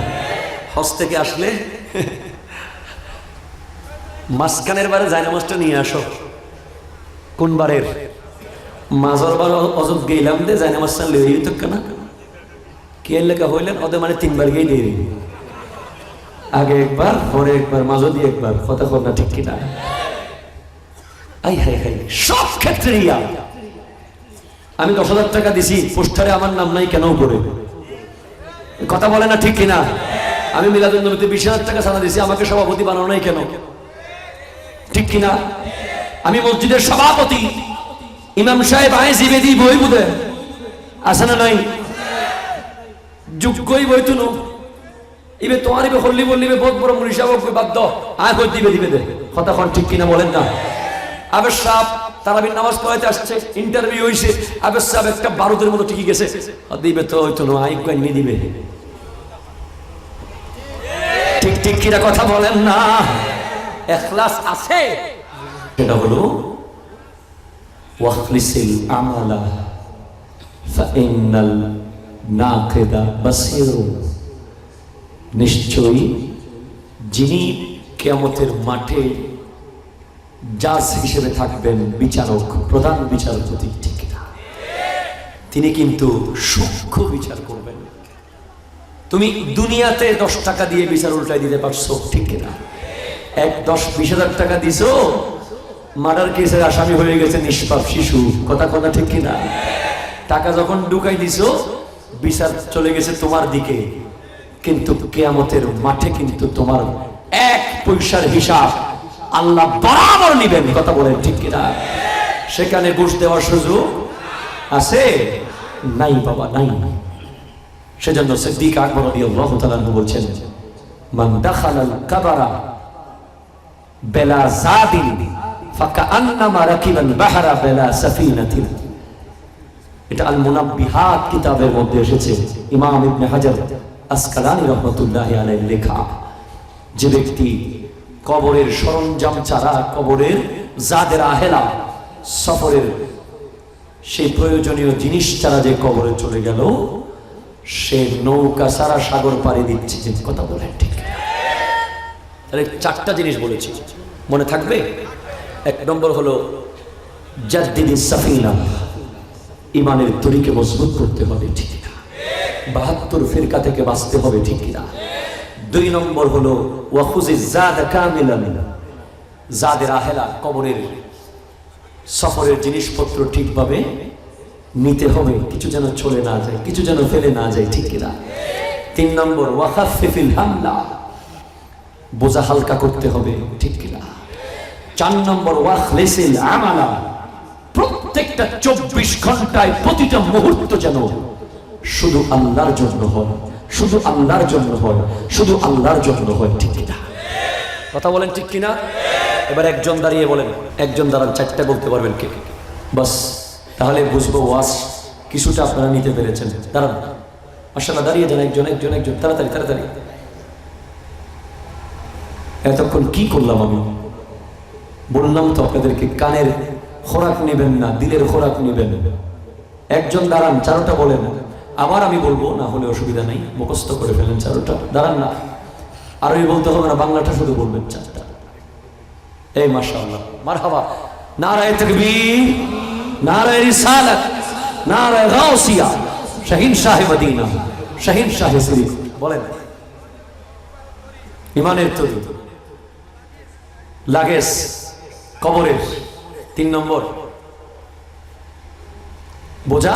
হজ থেকে আসলে মাঝখানের বারে যায় নামাজটা নিয়ে আসো। কোন বারের? মাঝর বার অজব গেলাম দে যায় নামাজ লেই তো কেনা কে লেখা হইলেন ওদের মানে 3 বার গিয়ে দিয়ে আগে একবার পরে একবার মাঝো দিয়ে একবার, কথা কথা ঠিক কিনা? আই হাই হাই, সব ক্ষেত্রে আমি 10,000 টাকা দিছি, পোস্টারে আমার নাম নাই কেন উপরে, কথা বলে না? ঠিক কিনা? আমি মিলাদুন নবীতে 20,000 টাকা সাদা দিছি, আমাকে সভাপতি বানানো নাই কেন? ঠিক কিনা? আমি মসজিদের সভাপতি, ইমাম সাহেব আইসি বেদি বই বুঝে আছে না নাই? যোগ্যই বই তুলো ইবে তোমার ইবে হল্লি বললিবে বহুত বড় মুড়ি সাহেব বাধ্য আয় হই দিবে দিবে দে কথা কোন ঠিক কিনা বলেন না? আবেশ সাহেব তারাবির নামাজ পড়াইতে আসছে, ইন্টারভিউ হইছে, আবেশ সাহেব একটা বারুদের মতো ঠিকই গেছে, দিবে তো হইতো না, আই কই নিয়ে দিবে। ঠিক ঠিক কিনা কথা বলেন না? ইখলাস আছে, এটা হলো ওয়াখলিসিল আমালা ফাইনাল নাকিদা বাসিরু। নিশ্চয়ই যিনি কিয়ামতের মাঠে জাজ হিসেবে থাকবেন, বিচারক, প্রধান বিচারপতি, ঠিক না, তিনি কিন্তু সূক্ষ্ম বিচার করবেন। তুমি দুনিয়াতে 10 টাকা দিয়ে বিচার উল্টাই দিতে পারছো, ঠিক না? 10-20 হাজার টাকা দিছো, মার্ডার কেসের আসামি হয়ে গেছে নিষ্পাপ শিশু, কথা কথা ঠিক কিনা? টাকা যখন ঢুকাই দিছো, বিচার চলে গেছে তোমার দিকে, কিন্তু কিয়ামতের মাঠে কিন্তু তোমার 1 পয়সার হিসাব আল্লাহ বরাবর নিবেন, কথা বলেন ঠিক কিনা? সেখানে ঘুষ দেওয়ার সুযোগ আছে? নাই বাবা, নাই। সেজন্য সিদ্দিক আকবর রাদিয়াল্লাহু তাআলা বলছেন, মান দাখালাল কাবারা বেলা জাদিন ফাকান্নামা রাকিবাল বাহরা বেলা সাফিনাতিন। এটা আল মুনাব্বিহাত কিতাবের মধ্যে এসেছে, ইমাম ইবনে হাজার আসকালানী রাহমাতুল্লাহি আলাইহির লেখা। যে ব্যক্তি কবরের সরঞ্জাম ছাড়া, কবরের জাদের আহেলা, সফরের সেই প্রয়োজনীয় জিনিস ছাড়া যে কবরে চলে গেল, সে নৌকা সারা সাগর পাড়ি দিচ্ছে, যে কথা বলেন ঠিক? তাহলে 4টা জিনিস বলেছি, মনে থাকবে? 1 নম্বর হলো জাদ্দিদিস সাফিনা, ইমানের তরিকে মজবুত করতে হবে, ঠিক না? 72 ফিরকা থেকে বাঁচতে হবে, ঠিক না? 2 নম্বর হলো ওয়াখুজিজ জাদা কামিলান, জাদের আহেলা, কবরের সফরের জিনিসপত্র ঠিকভাবে নিতে হবে, কিছু যেন চলে না যায়, কিছু যেন ফেলে না যায়, ঠিক কিনা? 3 নম্বর ওয়াখাফিফিল হামলা, বোঝা হালকা করতে হবে, ঠিক কিনা? 4 নম্বর ওয়াখলিসিল আমালা, প্রত্যেকটা 24 ঘন্টায় প্রতিটা মুহূর্ত যেন শুধু আল্লাহর জন্য হয়, শুধু আল্লাহর জন্য হয়, শুধু আল্লাহর জন্য হয়, ঠিক কিনা? কথা বলেন ঠিক কিনা? এবার একজন দাঁড়িয়ে বলেন, একজন দাঁড়ান, 4টা বলতে পারবেন কে? বাস, তাহলে বুঝবো ওয়াজ কিছুটা আপনারা নিতে পেরেছেন। দাঁড়ান, মাশাআল্লাহ, দাঁড়িয়ে যান, একজন একজন একজন, তাড়াতাড়ি তাড়াতাড়ি। এতক্ষণ কি করলাম আমি? বললাম তো আপনাদেরকে, কানের খোরাক নেবেন না, দিলের খোরাক নেবেন। একজন দাঁড়ান, 4টা বলেন, আবার আমি বলবো, না হলে অসুবিধা নেই, মুখস্থ করে ফেলেন 4টা। দাঁড়ান না, আরবি বলতে হবে না, বাংলাটা শুধু বলবেন 4টা। এই মাশাআল্লাহ, মারহাবা, নারায়ে তাকবীর, নারায়ে রিসালাত, নারায়ে গাউসিয়া, শাহিন শাহে মদিনা, শাহিন শাহে শরীফ। বলেন ইমানের তরি, লাগেজ কবরের। 3 নম্বর বোঝা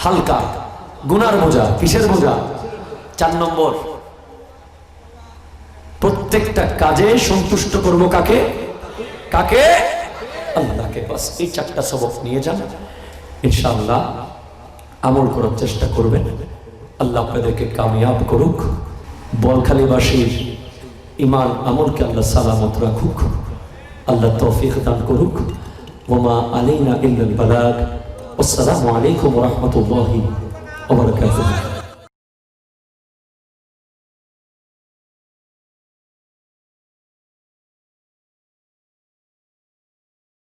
হালকা, গুনার বোঝা, কিসের বোঝা? 4 নম্বর প্রত্যেকটা কাজে সন্তুষ্ট করব কাকে? কাকে? আল্লাহকে। বাস এই 4টা সবক নিয়ে যান, ইনশাআল্লাহ আমল করার চেষ্টা করবেন। আল্লাহ আপনাদেরকে কামিয়াব করুক। বলখালীবাসীর ইমান আমলকে আল্লাহ সালামত রাখুক, আল্লাহ তৌফিক দান করুক। ওমা আলাইনা ইল্লাল বালাগ। আসসালামু আলাইকুম ওয়া রাহমাতুল্লাহি ওয়া বারাকাতুহু।